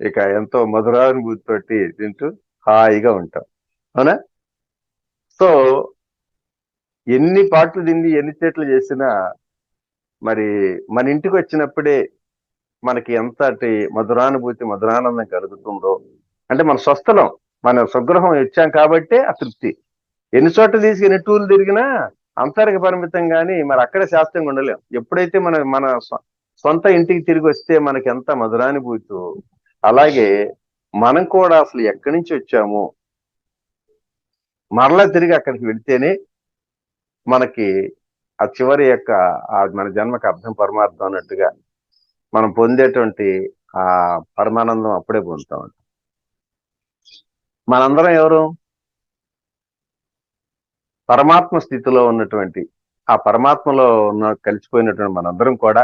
ఇక ఎంతో మధురానుభూతితోటి తింటూ హాయిగా ఉంటాం, అవునా. సో ఎన్ని పాటలు తిండి, ఎన్ని చెట్లు చేసినా మరి మన ఇంటికి వచ్చినప్పుడే మనకి ఎంతటి మధురానుభూతి, మధురానందం కలుగుతుందో, అంటే మన స్వస్థలం, మన స్వగృహం ఇచ్చాం కాబట్టే ఆ తృప్తి. ఎన్ని చోట్ల తీసి ఎన్ని టూర్లు తిరిగినా అంతరికి పరిమితం కానీ మరి అక్కడే శాస్త్రంగా ఉండలేం. ఎప్పుడైతే మన సొంత ఇంటికి తిరిగి వస్తే మనకి ఎంత మధురానుభూతి, అలాగే మనం కూడా అసలు ఎక్కడి నుంచి వచ్చాము మరలా తిరిగి అక్కడికి వెళ్తేనే మనకి ఆ చివరి యొక్క మన జన్మకి అర్థం పరమార్థం అన్నట్టుగా మనం పొందేటువంటి ఆ పరమానందం అప్పుడే పొందుతామండి. మనందరం ఎవరు, పరమాత్మ స్థితిలో ఉన్నటువంటి, ఆ పరమాత్మలో కలిసిపోయినటువంటి మనందరం కూడా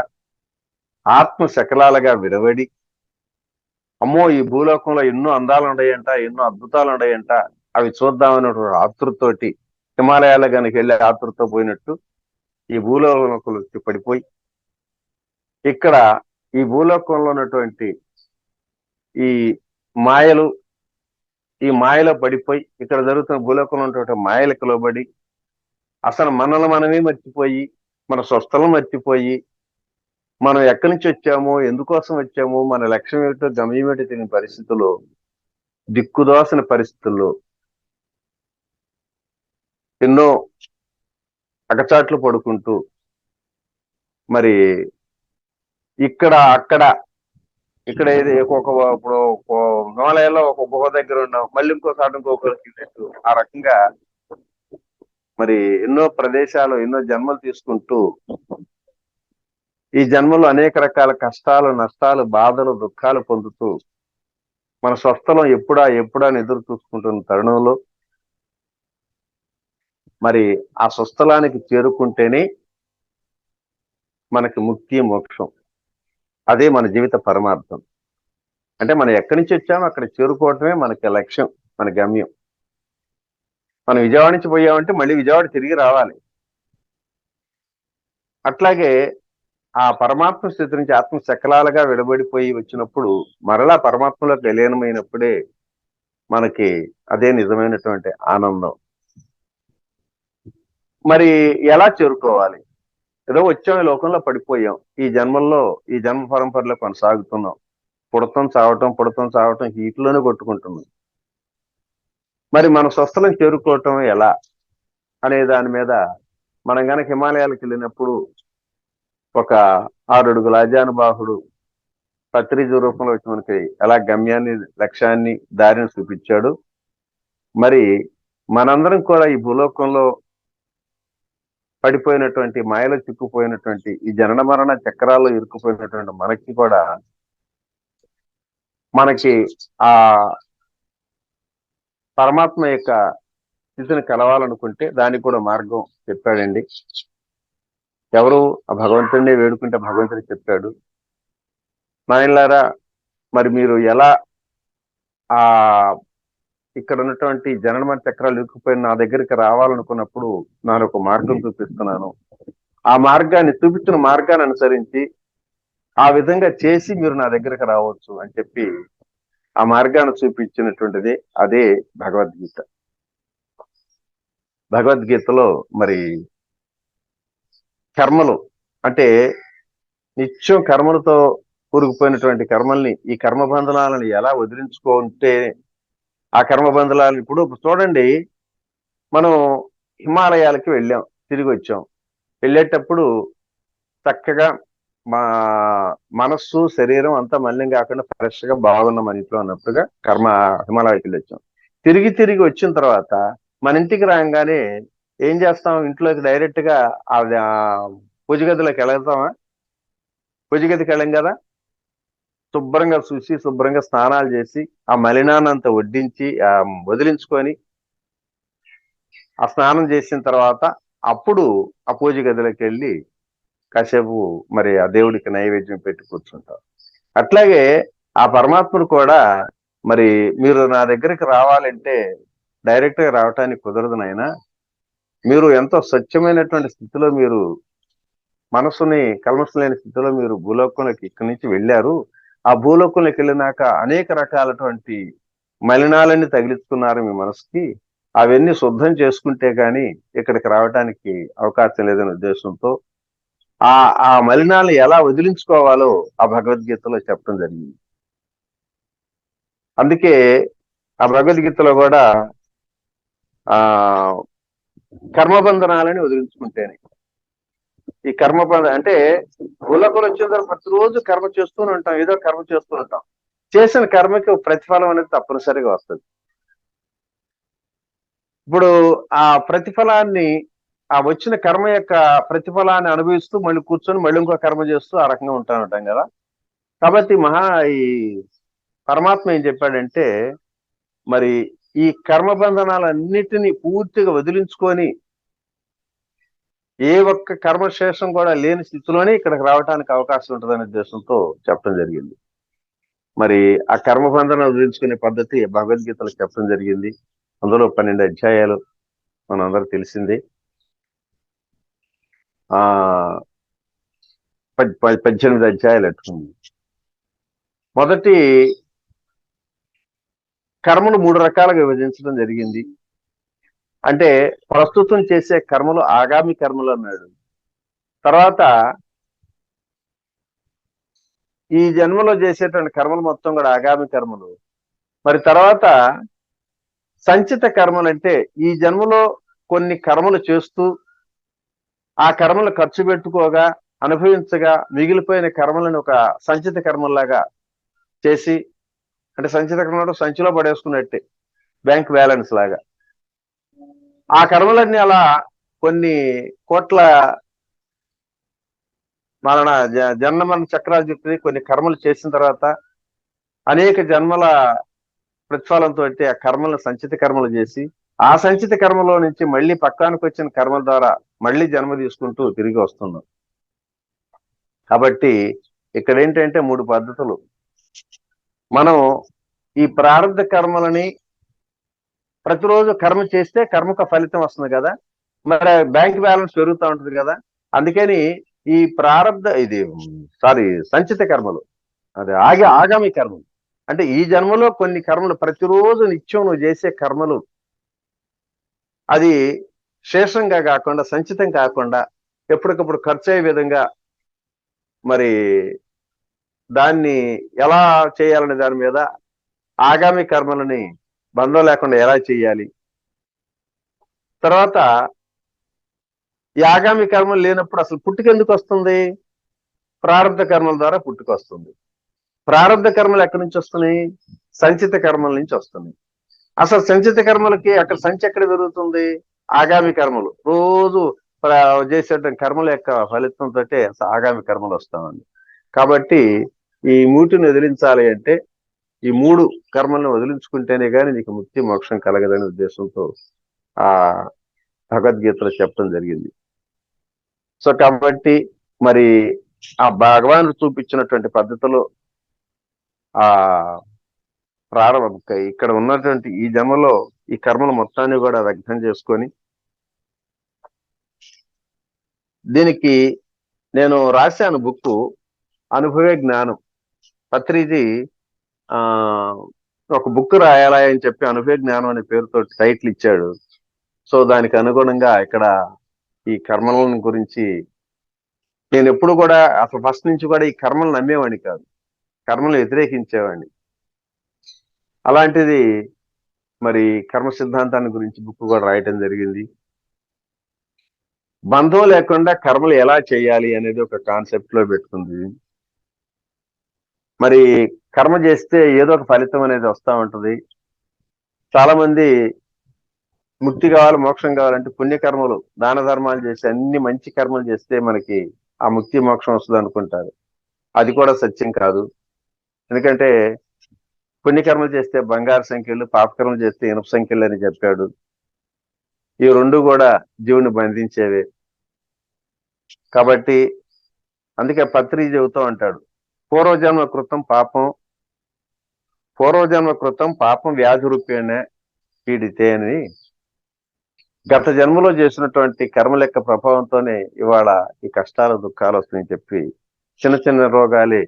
ఆత్మ శకలాలుగా విడవడి, అమ్మో ఈ భూలోకంలో ఎన్నో అందాలు ఉన్నాయంట, ఎన్నో అద్భుతాలు ఉన్నాయంట, అవి చూద్దామన్నటువంటి ఆతృతతోటి హిమాలయాల కనుక వెళ్ళి ఆతృతో పోయినట్టు ఈ భూలోకంలో పడిపోయి ఇక్కడ ఈ భూలోకంలో ఉన్నటువంటి ఈ మాయలు, ఈ మాయలో పడిపోయి ఇక్కడ జరుగుతున్న భూలోకంలో ఉన్నటువంటి మాయలకు లోబడి అసలు మనల్ని మనమే మర్చిపోయి, మన స్వస్థలం మర్చిపోయి, మనం ఎక్కడి నుంచి వచ్చామో, ఎందుకోసం వచ్చామో, మన లక్ష్యం ఏమిటో గమ్యం ఏమిటో తెలియని పరిస్థితుల్లో, దిక్కుదోసిన పరిస్థితుల్లో ఎన్నో అగచాట్లు పడుకుంటూ మరి ఇక్కడ అక్కడ ఇక్కడ ఇప్పుడు హిమాలయాల్లో ఒక గుహ దగ్గర ఉన్నాం, మళ్ళీ ఇంకోసారి ఇంకొకరికి ఆ రకంగా మరి ఎన్నో ప్రదేశాలు, ఎన్నో జన్మలు తీసుకుంటూ ఈ జన్మలో అనేక రకాల కష్టాలు, నష్టాలు, బాధలు, దుఃఖాలు పొందుతూ మన స్వస్థలం ఎప్పుడా అని ఎదురు చూసుకుంటున్న తరుణంలో మరి ఆ స్వస్థలానికి చేరుకుంటేనే మనకి ముక్తి, మోక్షం, అదే మన జీవిత పరమార్థం. అంటే మనం ఎక్కడి నుంచి వచ్చామో అక్కడ చేరుకోవటమే మనకి లక్ష్యం, మన గమ్యం. మనం విజయవాడ నుంచి పోయామంటే మళ్ళీ విజయవాడ తిరిగి రావాలి. అట్లాగే ఆ పరమాత్మ స్థితి నుంచి ఆత్మ శకలాలుగా విడబడిపోయి వచ్చినప్పుడు మరలా పరమాత్మలోకి విలీనమైనప్పుడే మనకి అదే నిజమైనటువంటి ఆనందం. మరి ఎలా చేరుకోవాలి? ఏదో వచ్చాం, ఈ లోకంలో పడిపోయాం, ఈ జన్మల్లో ఈ జన్మ పరంపరలో కొనసాగుతున్నాం, పుడతాం చావటం హీట్లోనే కొట్టుకుంటున్నాం. మరి మన స్వస్థలం చేరుకోవటం ఎలా అనే దాని మీద మనం గనక హిమాలయాలకు వెళ్ళినప్పుడు ఒక 6 అడుగుల అజానుబాహుడు పత్రిజ రూపంలో వచ్చి మనకి ఎలా గమ్యాన్ని, లక్ష్యాన్ని, దారిని చూపించాడు. మరి మనందరం కూడా ఈ భూలోకంలో పడిపోయినటువంటి, మాయలో చిక్కుపోయినటువంటి, ఈ జనన మరణ చక్రాల్లో ఇరుక్కుపోయినటువంటి మనకి కూడా మనకి ఆ పరమాత్మ యొక్క స్థితిని కలవాలనుకుంటే దానికి కూడా మార్గం చెప్పాడండి. ఎవరు ఆ భగవంతుడిని వేడుకుంటే భగవంతుడు చెప్పాడు, నాయనలారా మరి మీరు ఎలా ఆ ఇక్కడ ఉన్నటువంటి జనన మరణ చక్రాలు ఇరుక్కుపోయిన నా దగ్గరికి రావాలనుకున్నప్పుడు నేను ఒక మార్గం చూపిస్తున్నాను. ఆ మార్గాన్ని చూపించిన మార్గాన్ని అనుసరించి ఆ విధంగా చేసి మీరు నా దగ్గరికి రావచ్చు అని చెప్పి ఆ మార్గాన్ని చూపించినటువంటిది అదే భగవద్గీత. భగవద్గీతలో మరి కర్మలు అంటే నిత్యం కర్మలతో కూరుకుపోయినటువంటి కర్మల్ని, ఈ కర్మబంధనాలను ఎలా వదిలించుకుంటే ఆ కర్మబంధనాలు, ఇప్పుడు చూడండి, మనం హిమాలయాలకి వెళ్ళాం, తిరిగి వచ్చాం. వెళ్ళేటప్పుడు చక్కగా మా మనస్సు, శరీరం అంతా మలినం కాకుండా ఫ్రెష్ గా బాగున్న మన ఇంట్లో అన్నట్టుగా హిమాలయాకి వెళ్ళి వచ్చాం. తిరిగి వచ్చిన తర్వాత మన ఇంటికి రాగానే ఏం చేస్తాం? ఇంట్లోకి డైరెక్ట్ గా పూజ గదిలోకి వెళ్తామా? పూజ గదికి వెళ్ళాం కదా, శుభ్రంగా చూసి శుభ్రంగా స్నానాలు చేసి ఆ మలినాన్నంతా వడ్డించి వదిలించుకొని ఆ స్నానం చేసిన తర్వాత అప్పుడు ఆ పూజ గదిలోకి వెళ్ళి కాసేపు మరి ఆ దేవుడికి నైవేద్యం పెట్టి కూర్చుంటాం. అట్లాగే ఆ పరమాత్ముడు కూడా మరి మీరు నా దగ్గరికి రావాలంటే డైరెక్ట్ గా రావటానికి కుదరదు నాయనా, మీరు ఎంతో స్వచ్ఛమైనటువంటి స్థితిలో, మీరు మనసుని కల్మషం లేని స్థితిలో మీరు భూలోకంలోకి ఇక్కడి నుంచి వెళ్ళారు. ఆ భూలోకంలోకి వెళ్ళినాక అనేక రకాలటువంటి మలినాలన్నీ తగిలించుకున్నారు మీ మనసుకి. అవన్నీ శుద్ధం చేసుకుంటే గాని ఇక్కడికి రావడానికి అవకాశం లేదనే ఉద్దేశంతో ఆ మలినాలను ఎలా వదిలించుకోవాలో ఆ భగవద్గీతలో చెప్పడం జరిగింది. అందుకే ఆ భగవద్గీతలో కూడా ఆ కర్మబంధనాలని వదిలించుకుంటేనే, ఈ కర్మబంధం అంటే భూలోకంలో వచ్చిన తర్వాత ప్రతిరోజు కర్మ చేస్తూనే ఉంటాం, ఏదో కర్మ చేస్తూ ఉంటాం. చేసిన కర్మకి ప్రతిఫలం అనేది తప్పనిసరిగా వస్తుంది. ఇప్పుడు ఆ ప్రతిఫలాన్ని, ఆ వచ్చిన కర్మ యొక్క ప్రతిఫలాన్ని అనుభవిస్తూ మళ్ళీ కూర్చొని మళ్ళీ ఇంకో కర్మ చేస్తూ ఆ రకంగా ఉంటాం కదా. కాబట్టి ఈ పరమాత్మ ఏం చెప్పాడంటే, మరి ఈ కర్మబంధనాలన్నిటినీ పూర్తిగా వదిలించుకొని ఏ ఒక్క కర్మశేషం కూడా లేని స్థితిలోనే ఇక్కడికి రావడానికి అవకాశం ఉంటుందనే ఉద్దేశంతో చెప్పడం జరిగింది. మరి ఆ కర్మబంధనాలు వదిలించుకునే పద్ధతి భగవద్గీతలో చెప్పడం జరిగింది. అందులో 12 అధ్యాయాలు మనందరూ తెలిసింది. 18 అధ్యాయాలు ఎట్టుకుంది. మొదటి కర్మలు 3 రకాలుగా విభజించడం జరిగింది. అంటే ప్రస్తుతం చేసే కర్మలు ఆగామి కర్మలు అన్నాడు. తర్వాత ఈ జన్మలో చేసేటువంటి కర్మలు మొత్తం కూడా ఆగామి కర్మలు. మరి తర్వాత సంచిత కర్మలు అంటే ఈ జన్మలో కొన్ని కర్మలు చేస్తూ ఆ కర్మలు ఖర్చు పెట్టుకోగా అనుభవించగా మిగిలిపోయిన కర్మలను ఒక సంచిత కర్మల్లాగా చేసి, అంటే సంచిత కర్మలు సంచిలో పడేసుకున్నట్టే, బ్యాంక్ బ్యాలెన్స్ లాగా. ఆ కర్మలన్నీ అలా కొన్ని కోట్ల జన్మ మరణ చక్రాలు చెప్పి కొన్ని కర్మలు చేసిన తర్వాత అనేక జన్మల ప్రతిఫలంతో ఆ కర్మలను సంచిత కర్మలు చేసి ఆ సంచిత కర్మలో నుంచి మళ్ళీ పక్కానికి వచ్చిన కర్మల ద్వారా మళ్ళీ జన్మ తీసుకుంటూ తిరిగి వస్తున్నాం. కాబట్టి ఇక్కడ ఏంటంటే 3 పద్ధతులు. మనం ఈ ప్రారంభ కర్మలని ప్రతిరోజు కర్మ చేస్తే కర్మకు ఫలితం వస్తుంది కదా, మరి బ్యాంక్ బ్యాలెన్స్ పెరుగుతూ ఉంటుంది కదా. అందుకని ఈ సంచిత కర్మలు, అది ఆగామి కర్మలు అంటే ఈ జన్మలో కొన్ని కర్మలు, ప్రతిరోజు నిత్యం నువ్వు చేసే కర్మలు అది శేషంగా కాకుండా, సంచితం కాకుండా ఎప్పటికప్పుడు ఖర్చు అయ్యే విధంగా మరి దాన్ని ఎలా చేయాలనే దాని మీద ఆగామి కర్మలని బంధం లేకుండా ఎలా చేయాలి. తర్వాత ఈ ఆగామి కర్మలు లేనప్పుడు అసలు పుట్టుకెందుకు వస్తుంది? ప్రారంభ కర్మల ద్వారా పుట్టుకొస్తుంది. ప్రారంభ కర్మలు ఎక్కడి నుంచి వస్తున్నాయి? సంచిత కర్మల నుంచి వస్తున్నాయి. అసలు సంచిత కర్మలకి అక్కడ సంచి ఎక్కడ పెరుగుతుంది? ఆగామి కర్మలు రోజు చేసేటువంటి కర్మల యొక్క ఫలితంతో ఆగామి కర్మలు వస్తామండి. కాబట్టి ఈ మూటిని వదిలించాలి అంటే ఈ 3 కర్మలను వదిలించుకుంటేనే కానీ నీకు ముక్తి మోక్షం కలగదనే ఉద్దేశంతో ఆ భగవద్గీతలో చెప్పడం జరిగింది. సో కాబట్టి మరి ఆ భగవానుడు చూపించినటువంటి పద్ధతిలో ఆ ఇక్కడ ఉన్నటువంటి ఈ జన్మలో ఈ కర్మలు మొత్తాన్ని కూడా దగ్ధం చేసుకొని, దీనికి నేను రాశాను బుక్ అనుభవే జ్ఞానం. పత్రిజీ ఒక బుక్ రాయాలా అని చెప్పి అనుభవ జ్ఞానం అనే పేరుతో టైటిల్ ఇచ్చాడు. సో దానికి అనుగుణంగా ఇక్కడ ఈ కర్మల గురించి నేను ఎప్పుడు కూడా అసలు ఫస్ట్ నుంచి కూడా ఈ కర్మలు నమ్మేవాడిని కాదు, కర్మలు వ్యతిరేకించేవాడిని. అలాంటిది మరి కర్మ సిద్ధాంతాన్ని గురించి బుక్ కూడా రాయటం జరిగింది. బంధం లేకుండా కర్మలు ఎలా చేయాలి అనేది ఒక కాన్సెప్ట్ లో పెట్టుకుంది. మరి కర్మ చేస్తే ఏదో ఒక ఫలితం అనేది వస్తూ ఉంటది. చాలా మంది ముక్తి కావాలి, మోక్షం కావాలంటే పుణ్యకర్మలు, దాన ధర్మాలు చేసి అన్ని మంచి కర్మలు చేస్తే మనకి ఆ ముక్తి మోక్షం వస్తుంది అనుకుంటారు. అది కూడా సత్యం కాదు. ఎందుకంటే పుణ్యకర్మలు చేస్తే బంగారు సంఖ్యలు, పాపకర్మలు చేస్తే ఇనుప సంఖ్యలు అని చెప్పాడు. ఈ 2 కూడా జీవుని బంధించేవే. కాబట్టి అందుకే పత్రి చెబుతూ ఉంటాడు, పూర్వజన్మ కృతం పాపం వ్యాధి రూపేణ పీడితే అని. గత జన్మలో చేసినటువంటి కర్మ లెక్క ప్రభావంతోనే ఇవాళ ఈ కష్టాలు దుఃఖాలు వస్తాయని చెప్పి చిన్న చిన్న రోగాలే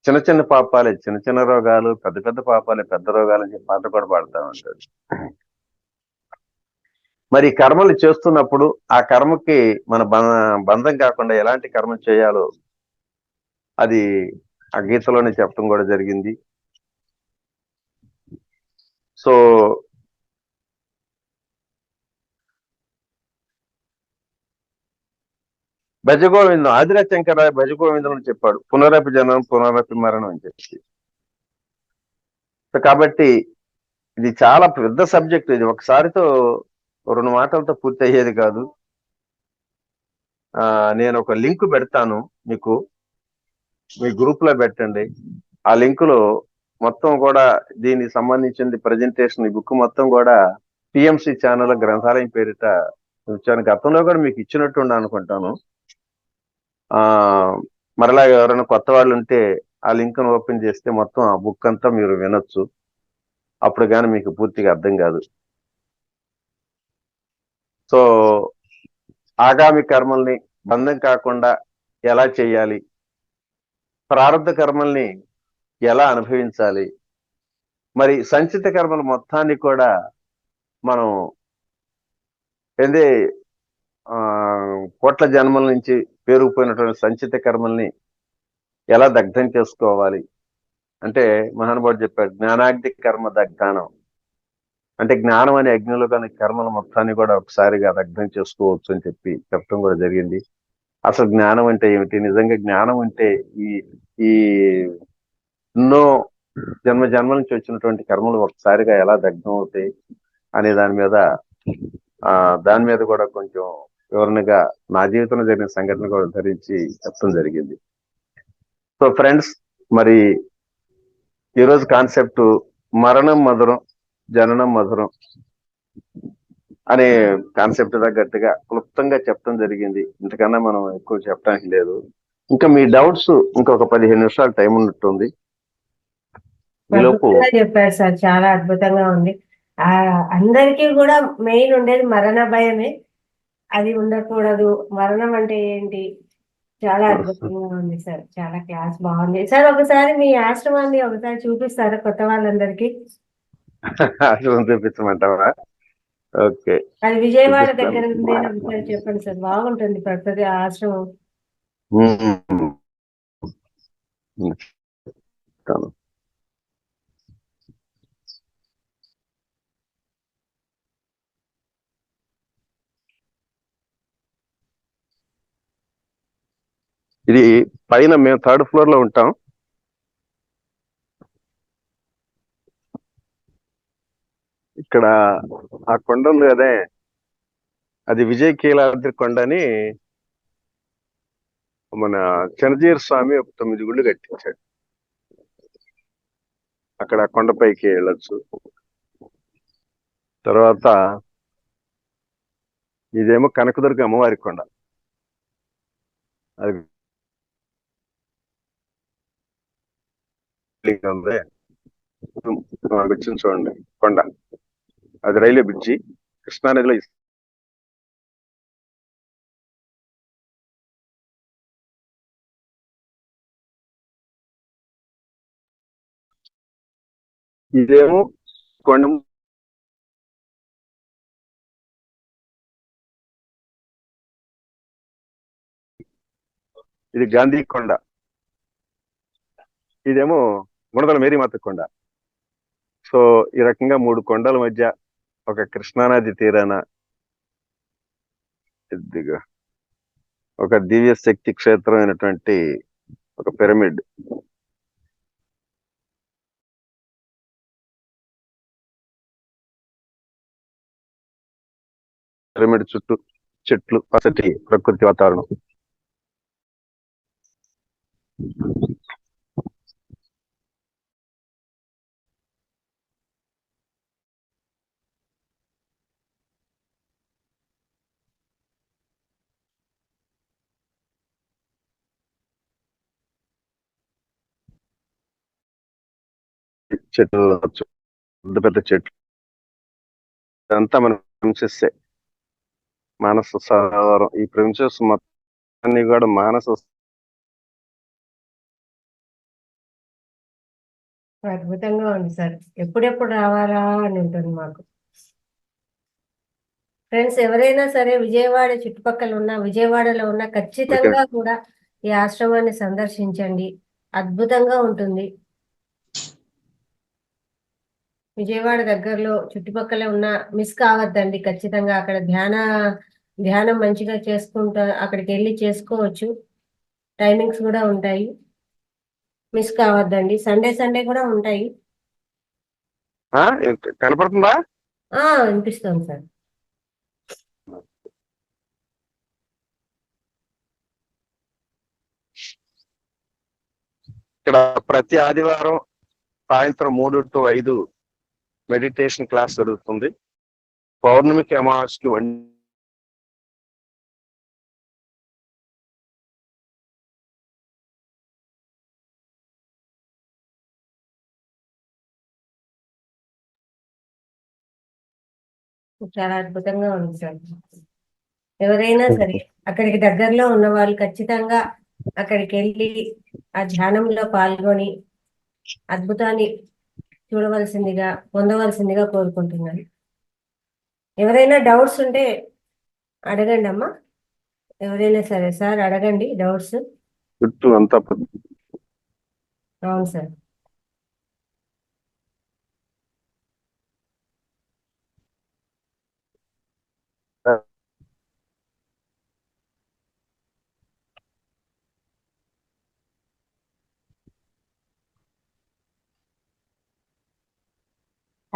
చిన్న చిన్న పాపాలే చిన్న చిన్న రోగాలు, పెద్ద పెద్ద పాపాలే పెద్ద రోగాలు అని చెప్పి పాట కూడా పాడుతూ ఉంటాడు. మరి కర్మలు చేస్తున్నప్పుడు ఆ కర్మకి మన బంధం కాకుండా ఎలాంటి కర్మ చేయాలో అది ఆ గీతలోనే చెప్పడం కూడా జరిగింది. సో భజగోవిందం, ఆదిరాజ్ శంకర భజగోవిందం అని చెప్పాడు, పునరపి జనం పునరపి మరణం అని చెప్పి. కాబట్టి ఇది చాలా పెద్ద సబ్జెక్ట్. ఇది ఒకసారితో 2 మాటలతో పూర్తి అయ్యేది కాదు. నేను ఒక లింక్ పెడతాను మీకు, మీ గ్రూప్ లో పెట్టండి. ఆ లింక్ లో మొత్తం కూడా దీనికి సంబంధించింది ప్రజెంటేషన్, ఈ బుక్ మొత్తం కూడా టిఎంసి ఛానల్ గ్రంథాలయం పేరిట వచ్చాను. గతంలో కూడా మీకు ఇచ్చినట్టు అనుకుంటాను. మరలా ఎవరైనా కొత్త వాళ్ళు ఉంటే ఆ లింక్ ను ఓపెన్ చేస్తే మొత్తం ఆ బుక్ అంతా మీరు వినొచ్చు. అప్పుడు కానీ మీకు పూర్తిగా అర్థం కాదు. సో ఆగామి కర్మల్ని బంధం కాకుండా ఎలా చేయాలి, ప్రారంభ కర్మల్ని ఎలా అనుభవించాలి, మరి సంచిత కర్మల మొత్తాన్ని కూడా మనం ఏందే కోట్ల జన్మల నుంచి పేరుకుపోయినటువంటి సంచిత కర్మల్ని ఎలా దగ్ధం చేసుకోవాలి అంటే మహానుభావుడు చెప్పాడు, జ్ఞానాగ్ని కర్మ దగ్ధానం. అంటే జ్ఞానం అనే అగ్నిలో కానీ కర్మల మొత్తాన్ని కూడా ఒకసారిగా దగ్ధం చేసుకోవచ్చు అని చెప్పి చెప్పడం కూడా జరిగింది. అసలు జ్ఞానం అంటే ఏమిటి? నిజంగా జ్ఞానం అంటే ఈ ఈ ఎన్నో జన్మల నుంచి వచ్చినటువంటి కర్మలు ఒకసారిగా ఎలా దగ్ధం అవుతాయి అనే దాని మీద కూడా కొంచెం వివరణగా నా జీవితంలో జరిగిన సంఘటన కూడా ధరించి చెప్పడం జరిగింది. సో ఫ్రెండ్స్, మరి ఈరోజు కాన్సెప్ట్ మరణం మధురం జననం మధురం అనే కాన్సెప్ట్ తగ్గట్టుగా క్లుప్తంగా చెప్పడం జరిగింది. ఇంతకన్నా మనం ఎక్కువ చెప్పడానికి లేదు. ఇంకా మీ డౌట్స్ ఇంకొక 15 నిమిషాలు టైం ఉన్నట్టుంది. చెప్పారు సార్, చాలా అద్భుతంగా ఉంది. అందరికీ కూడా మెయిన్ ఉండేది మరణ భయమే, అది ఉండకూడదు. మరణం అంటే ఏంటి? చాలా అద్భుతంగా ఉంది సార్, చాలా క్లాస్ బాగుంది సార్. ఒకసారి మీ ఆశ్రమాన్ని ఒకసారి చూపిస్తారా కొత్త వాళ్ళందరికీ? ఆశ్రమం చూపించమంటావా? ఓకే, అది విజయవాడ దగ్గర ఉంది, ఒకసారి చెప్పండి సార్, బాగుంటుంది ప్రకృతి ఆశ్రమం. ఇది పైన మేము 3rd ఫ్లోర్ లో ఉంటాం. ఇక్కడ ఆ కొండ ఉంది అదే, అది విజయకీలాద్రి కొండ అని మన చనజీర స్వామి ఒక 9 గుళ్ళు కట్టించాడు. అక్కడ కొండపైకి వెళ్ళొచ్చు. తర్వాత ఇదేమో కనకదుర్గ అమ్మవారి కొండ. అది ఉంది. వచ్చింది చూడండి కొండ, అది రైల్వే బ్రిడ్జి కృష్ణానదిలో. ఇదేమో కొండ, ఇది గాంధీ కొండ. ఇదేమో గుణదల మేరీమాత కొండ. సో ఈ రకంగా 3 కొండల మధ్య ఒక కృష్ణానది తీరాన ఇదిగో ఒక దివ్య శక్తి క్షేత్రమైనటువంటి ఒక పిరమిడ్. పిరమిడ్ చుట్టూ చెట్లు, పచ్చటి ప్రకృతి వాతావరణం. చెట్లు, పెద్ద పెద్ద చెట్లు, ఇదంతా మన ప్రిన్సెస్, మానస సరోవరం. ఈ ప్రిన్సెస్ మొత్తాన్ని కూడా మానస అద్భుతంగా ఉంది సార్. ఎప్పుడెప్పుడు రావాలా అని ఉంటుంది మాకు. ఫ్రెండ్స్, ఎవరైనా సరే విజయవాడ చుట్టుపక్కల ఉన్న, విజయవాడలో ఉన్న ఖచ్చితంగా కూడా ఈ ఆశ్రమాన్ని సందర్శించండి. అద్భుతంగా ఉంటుంది. విజయవాడ దగ్గరలో చుట్టుపక్కల ఉన్న మిస్ కావద్దండి. ఖచ్చితంగా అక్కడ ధ్యానం మంచిగా చేసుకుంటా అక్కడికి వెళ్ళి చేసుకోవచ్చు. టైమింగ్స్ కూడా ఉంటాయి, మిస్ కావద్దండి. సండే కూడా ఉంటాయి. కనపడుతుందా? వినిపిస్తుంది సార్. ఇక్కడ ప్రతి ఆదివారం సాయంత్రం 3 to 5 మెడిటేషన్ క్లాస్ జరుగుతుంది. పౌర్ణమికి అమావాస్యకి చాలా అద్భుతంగా ఉంది సార్. ఎవరైనా సరే అక్కడికి దగ్గరలో ఉన్న వాళ్ళు ఖచ్చితంగా అక్కడికి వెళ్ళి ఆ ధ్యానంలో పాల్గొని అద్భుతాన్ని పొందవలసిందిగా కోరుకుంటున్నాను. ఎవరైనా డౌట్స్ ఉంటే అడగండి అమ్మా. ఎవరైనా సరే సార్ అడగండి డౌట్స్. చుట్టూ అంతా. అవును సార్.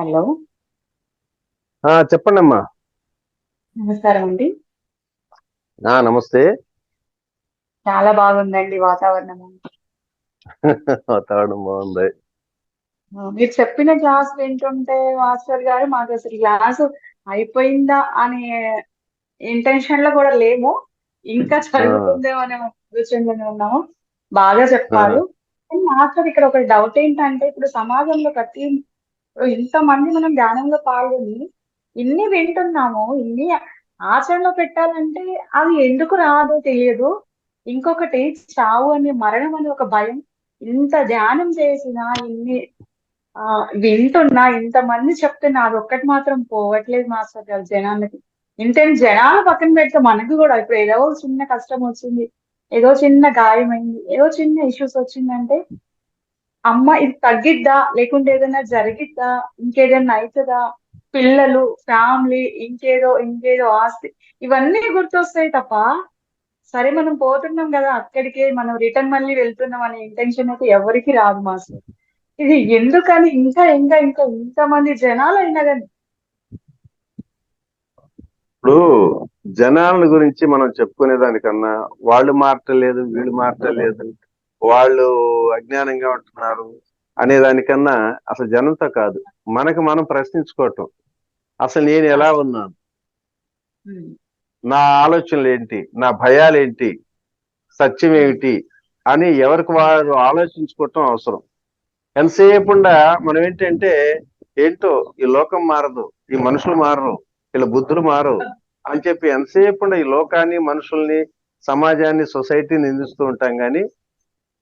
హలో, చెప్పండి అమ్మా. నమస్కారం అండి. నమస్తే. చాలా బాగుందండి వాతావరణం. వాతావరణం బాగుంది. మీరు చెప్పిన క్లాస్ వింటుంటే మాస్టర్ గారు, మాకు అసలు క్లాసు అయిపోయిందా అనే ఇంటెన్షన్ లో కూడా లేము, ఇంకా చదువుతుందేమో అనే ఆలోచనలోనే ఉన్నాము. బాగా చెప్పారు. మాస్టర్, ఇక్కడ ఒక డౌట్ ఏంటంటే, ఇప్పుడు సమాజంలో ఇంతమంది మనం ధ్యానంలో పాల్గొని ఇన్ని వింటున్నాము, ఇన్ని ఆచరణలో పెట్టాలంటే అది ఎందుకు రాదో తెలియదు. ఇంకొకటి, చావు అని, మరణం అని ఒక భయం. ఇంత ధ్యానం చేసినా, ఇన్ని వింటున్నా, ఇంతమంది చెప్తున్నా, అది ఒక్కటి మాత్రం పోవట్లేదు మాస్టర్ గారు జనాలకి. జనాలు పక్కన పెడితే మనకు కూడా ఇప్పుడు ఏదో చిన్న కష్టం వచ్చింది, ఏదో చిన్న గాయమైంది, ఏదో చిన్న ఇష్యూస్ వచ్చిందంటే, అమ్మ ఇది తగ్గిద్దా, లేకుంటే ఏదైనా జరిగిద్దా, ఇంకేదైనా అవుతుందా, పిల్లలు, ఫ్యామిలీ, ఇంకేదో ఆస్తి, ఇవన్నీ గుర్తొస్తాయి తప్ప సరే మనం పోతున్నాం కదా అక్కడికే, మనం రిటర్న్ మళ్ళీ వెళ్తున్నాం అనే ఇంటెన్షన్ అయితే ఎవరికి రాదు మాస్టర్. ఇది ఎందుకని ఇంకా ఇంకా ఇంకా ఇంతమంది జనాలు అయినా కానీ ఇప్పుడు జనాల గురించి మనం చెప్పుకునే దానికన్నా వాళ్ళు మారటలేదు, వీళ్ళు మారటలేదు, వాళ్ళు అజ్ఞానంగా ఉంటున్నారు అనే దానికన్నా అసలు జనంతో కాదు, మనకు మనం ప్రశ్నించుకోవటం. అసలు నేను ఎలా ఉన్నాను, నా ఆలోచనలు ఏంటి, నా భయాలు ఏంటి, సత్యం ఏమిటి అని ఎవరికి వారు ఆలోచించుకోవటం అవసరం. ఎంతసేపుండా మనం ఏంటంటే ఏంటో ఈ లోకం మారదు, ఈ మనుషులు మారరు, వీళ్ళ బుద్ధులు మారవు అని చెప్పి ఎంతసేపుండా ఈ లోకాన్ని, మనుషుల్ని, సమాజాన్ని, సొసైటీని నిందిస్తూ ఉంటాం. కానీ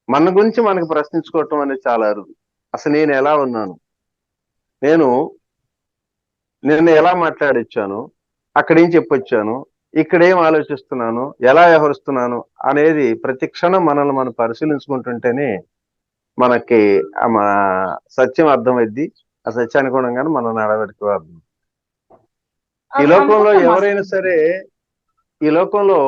మన గురించి మనకు ప్రశ్నించుకోవటం అనేది చాలా అరుదు. అసలు నేను ఎలా ఉన్నాను, నేను నిన్న ఎలా మాట్లాడొచ్చాను, అక్కడేం చెప్పొచ్చాను, ఇక్కడేం ఆలోచిస్తున్నాను, ఎలా వ్యవహరిస్తున్నాను అనేది ప్రతి క్షణం మనల్ని మనం పరిశీలించుకుంటుంటేనే మనకి సత్యం అర్థమైద్ది. ఆ సత్యానుగుణంగానే మన నడవడిక అర్థం. ఈ లోకంలో ఎవరైనా సరే, ఈ లోకంలో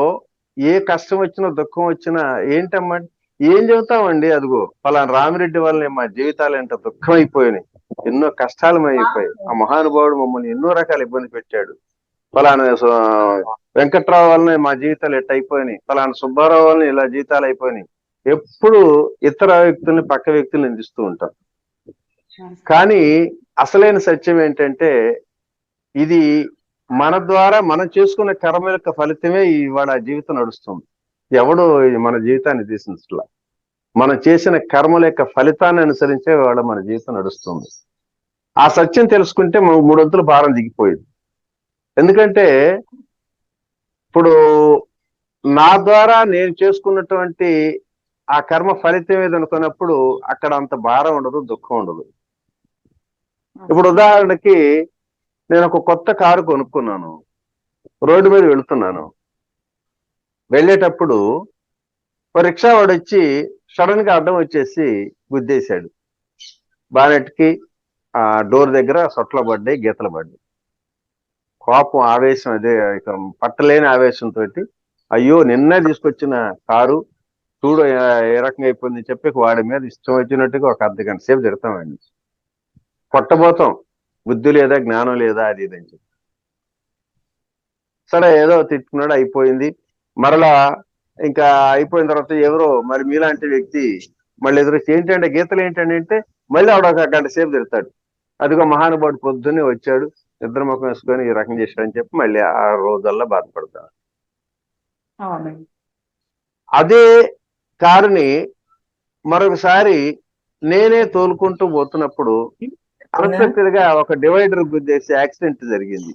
ఏ కష్టం వచ్చినా దుఃఖం వచ్చినా ఏంటమ్మా ఏం చెబుతామండి, అదిగో పలానా రామిరెడ్డి వల్లనే మా జీవితాలు ఎంత దుఃఖం అయిపోయినాయి, ఎన్నో కష్టాలు అయిపోయాయి, ఆ మహానుభావుడు మమ్మల్ని ఎన్నో రకాల ఇబ్బంది పెట్టాడు, పలానా వెంకట్రావు వల్లనే మా జీవితాలు ఎట్ట అయిపోయినాయి, పలానా సుబ్బారావు వల్లనే ఇలా జీవితాలు అయిపోయినాయి. ఎప్పుడు ఇతర వ్యక్తుల్ని, పక్క వ్యక్తులు నిందిస్తూ ఉంటాం. కానీ అసలైన సత్యం ఏంటంటే ఇది మన ద్వారా మనం చేసుకున్న కర్మ యొక్క ఫలితమే ఇవాళ జీవితం నడుస్తుంది. ఎవడు మన జీవితాన్ని తీసినట్లా మనం చేసిన కర్మల యొక్క ఫలితాన్ని అనుసరించే ఇవాళ మన జీవితం నడుస్తుంది. ఆ సత్యం తెలుసుకుంటే మూడొంతుల భారం దిగిపోయింది. ఎందుకంటే ఇప్పుడు నా ద్వారా నేను చేసుకున్నటువంటి ఆ కర్మ ఫలితం ఏదనుకున్నప్పుడు అక్కడ అంత భారం ఉండదు, దుఃఖం ఉండదు. ఇప్పుడు ఉదాహరణకి నేను ఒక కొత్త కారు కొనుక్కున్నాను, రోడ్డు మీద వెళుతున్నాను. వెళ్ళేటప్పుడు ఒక రిక్షా వాడు వచ్చి సడన్ గా అడ్డం వచ్చేసి గుద్దేశాడు. బానెట్కి ఆ డోర్ దగ్గర సొట్ల పడ్డాయి, గీతలు పడ్డాయి. కోపం, ఆవేశం, అదే ఇక పట్టలేని ఆవేశంతో అయ్యో నిన్నే తీసుకొచ్చిన కారు చూడు ఏ రకంగా అయిపోయింది చెప్పి వాడి మీద ఇష్టం వచ్చినట్టుగా ఒక అర్ధగంట సేపు తిడతామండి. కొట్టబోతాం, బుద్ధి లేదా, జ్ఞానం లేదా, అది ఇదని చెప్పి. సరే ఏదో తిట్టుకున్నాడు, అయిపోయింది. మరలా ఇంకా అయిపోయిన తర్వాత ఎవరో మరి మీలాంటి వ్యక్తి మళ్ళీ ఎదురొచ్చి ఏంటంటే గీతలు ఏంటంటే అంటే మళ్ళీ ఆవిడ ఒక గంట సేపు తిడతాడు. అదిగో మహానుభావుడు పొద్దున్నే వచ్చాడు, నిద్ర ముఖం వేసుకొని ఈ రకం చేశాడని చెప్పి మళ్ళీ ఆ రోజుల్లో బాధపడతాడు. అదే కారుని మరొకసారి నేనే తోలుకుంటూ పోతున్నప్పుడు అన్ఎక్స్పెక్టెడ్ గా ఒక డివైడర్ గుద్దేసి యాక్సిడెంట్ జరిగింది.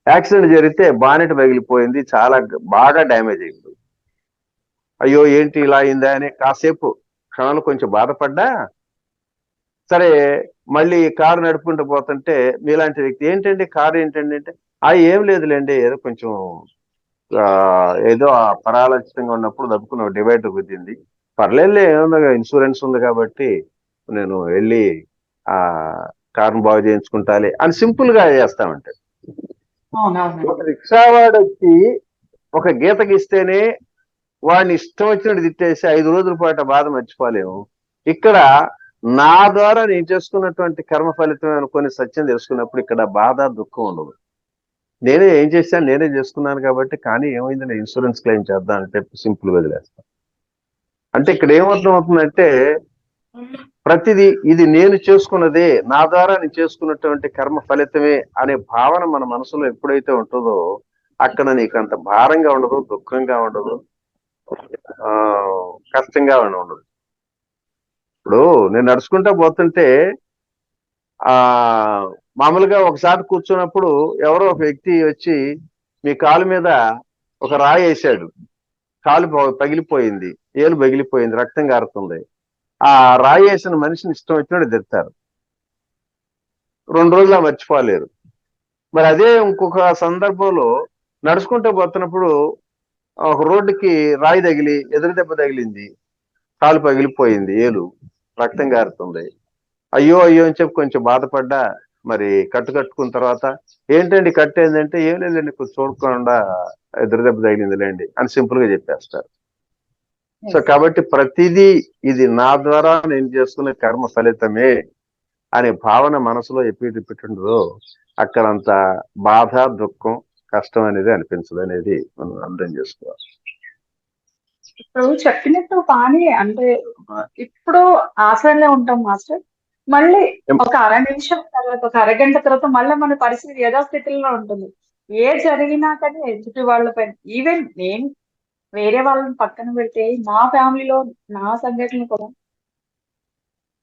యాక్సిడెంట్ జరిగితే బానెట్ పగిలిపోయింది, చాలా బాగా డ్యామేజ్ అయింది. అయ్యో ఏంటి ఇలా అయిందా అని కాసేపు క్షణాలు కొంచెం బాధపడ్డా. సరే మళ్ళీ కారు నడుపుకుంటూ పోతుంటే మీలాంటి వ్యక్తి ఏంటండి కారు ఏంటండి అంటే ఏం లేదులేండి, ఏదో కొంచెం ఏదో పరాలక్షితంగా ఉన్నప్పుడు దప్పుకున్న డివైడర్ గుద్దింది, పర్లేదులే ఏముంది ఇన్సూరెన్స్ ఉంది కాబట్టి నేను వెళ్ళి ఆ కారును బాగు చేయించుకుంటాలి అని సింపుల్ గా చేస్తామంటే. ఒక రిక్షా వాడు వచ్చి ఒక గీత గీస్తేనే వాడిని ఇష్టం వచ్చినట్టు తిట్టేసి 5 రోజుల పాటు బాధ మర్చిపోలేము. ఇక్కడ నా ద్వారా నేను చేసుకున్నటువంటి కర్మ ఫలితం అనుకుని సత్యం తెలుసుకున్నప్పుడు ఇక్కడ బాధ, దుఃఖం ఉండదు. నేనే ఏం చేశాను, నేనే చేసుకున్నాను కాబట్టి, కానీ ఏమైంది నేను ఇన్సూరెన్స్ క్లెయిమ్ చేద్దాం అంటే సింపుల్ వదిలేస్తాను. అంటే ఇక్కడ ఏమర్థం అవుతుందంటే ప్రతిదీ ఇది నేను చేసుకున్నదే, నా ద్వారా నేను చేసుకున్నటువంటి కర్మ ఫలితమే అనే భావన మన మనసులో ఎప్పుడైతే ఉంటుందో అక్కడ నీకు అంత భారంగా ఉండదు, దుఃఖంగా ఉండదు, కష్టంగా ఉండదు. ఇప్పుడు నేను నడుచుకుంటా పోతుంటే మామూలుగా ఒకసారి కూర్చున్నప్పుడు ఎవరో ఒక వ్యక్తి వచ్చి మీ కాలు మీద ఒక రాయి వేసాడు, కాలు పగిలిపోయింది, ఏలు పగిలిపోయింది, రక్తం కారుతుంది. ఆ రాయి వేసిన మనిషిని ఇష్టం వచ్చినట్టు తిడతారు, 2 రోజులు మర్చిపోలేరు. మరి అదే ఇంకొక సందర్భంలో నడుచుకుంటూ పోతున్నప్పుడు ఒక రోడ్డుకి రాయి తగిలి ఎదురు దెబ్బ తగిలింది, కాలు పగిలిపోయింది, ఏలు రక్తం కారుతుంది. అయ్యో అయ్యో అని చెప్పి కొంచెం బాధపడ్డా. మరి కట్టుకున్న తర్వాత ఏంటండి కట్టేందంటే ఏం లేదండి, కొంచెం చూడకుండా ఎదురు దెబ్బ తగిలిందిలేండి అని సింపుల్ గా చెప్పేస్తారు. So Yes. కాబట్టి ప్రతిదీ ఇది నా ద్వారా నేను చేసుకునే కర్మ ఫలితమే అనే భావన మనసులో ఎప్పుడు రిపీటుండదో అక్కడంత బాధ, దుఃఖం, కష్టం అనేది అనిపించదు అనేది మనం అర్థం చేసుకోవాలి. ఇప్పుడు చెప్పినట్టు కానీ అంటే ఇప్పుడు ఆచరణలో ఉంటాం మాస్టర్. మళ్ళీ ఒక అర నిమిషం తర్వాత, ఒక అరగంట తర్వాత మళ్ళీ మన పరిస్థితి యథాస్థితిలో ఉంటుంది. ఏ జరిగినా కానీ ఎదుటి వాళ్ళపైన, ఈవెన్ నేను వేరే వాళ్ళని పక్కన పెడితే నా ఫ్యామిలీలో నా సంఘటనలు కూడా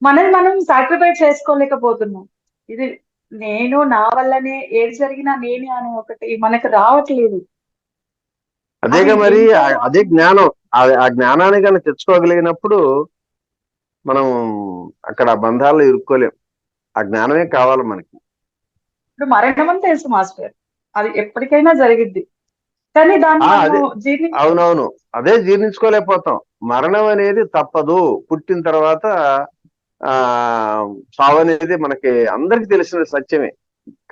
మనల్ని మనం సాక్రిఫైస్ చేసుకోలేకపోతున్నాం. ఇది నేను నా వల్లనే ఏది జరిగినా నేనే అనే ఒకటి మనకు రావట్లేదు. అదేగా అది మరి ఎంత అదే జ్ఞానం. ఆ జ్ఞానాన్ని కనుక తెచ్చుకోగలిగినప్పుడు మనం అక్కడ ఆ బంధాల్లో ఇరుక్కోలేం. ఆ జ్ఞానమే కావాలి మనకి. ఇప్పుడు మరణం అని తెలుసు మాస్టర్, అది ఎప్పటికైనా జరిగిద్ది. కానీ దాన్ని అదే మనము అవునవును, అదే జీర్ణించుకోలేకపోతాం. మరణం అనేది తప్పదు. పుట్టిన తర్వాత ఆ చావు అనేది మనకి అందరికి తెలిసిన సత్యమే.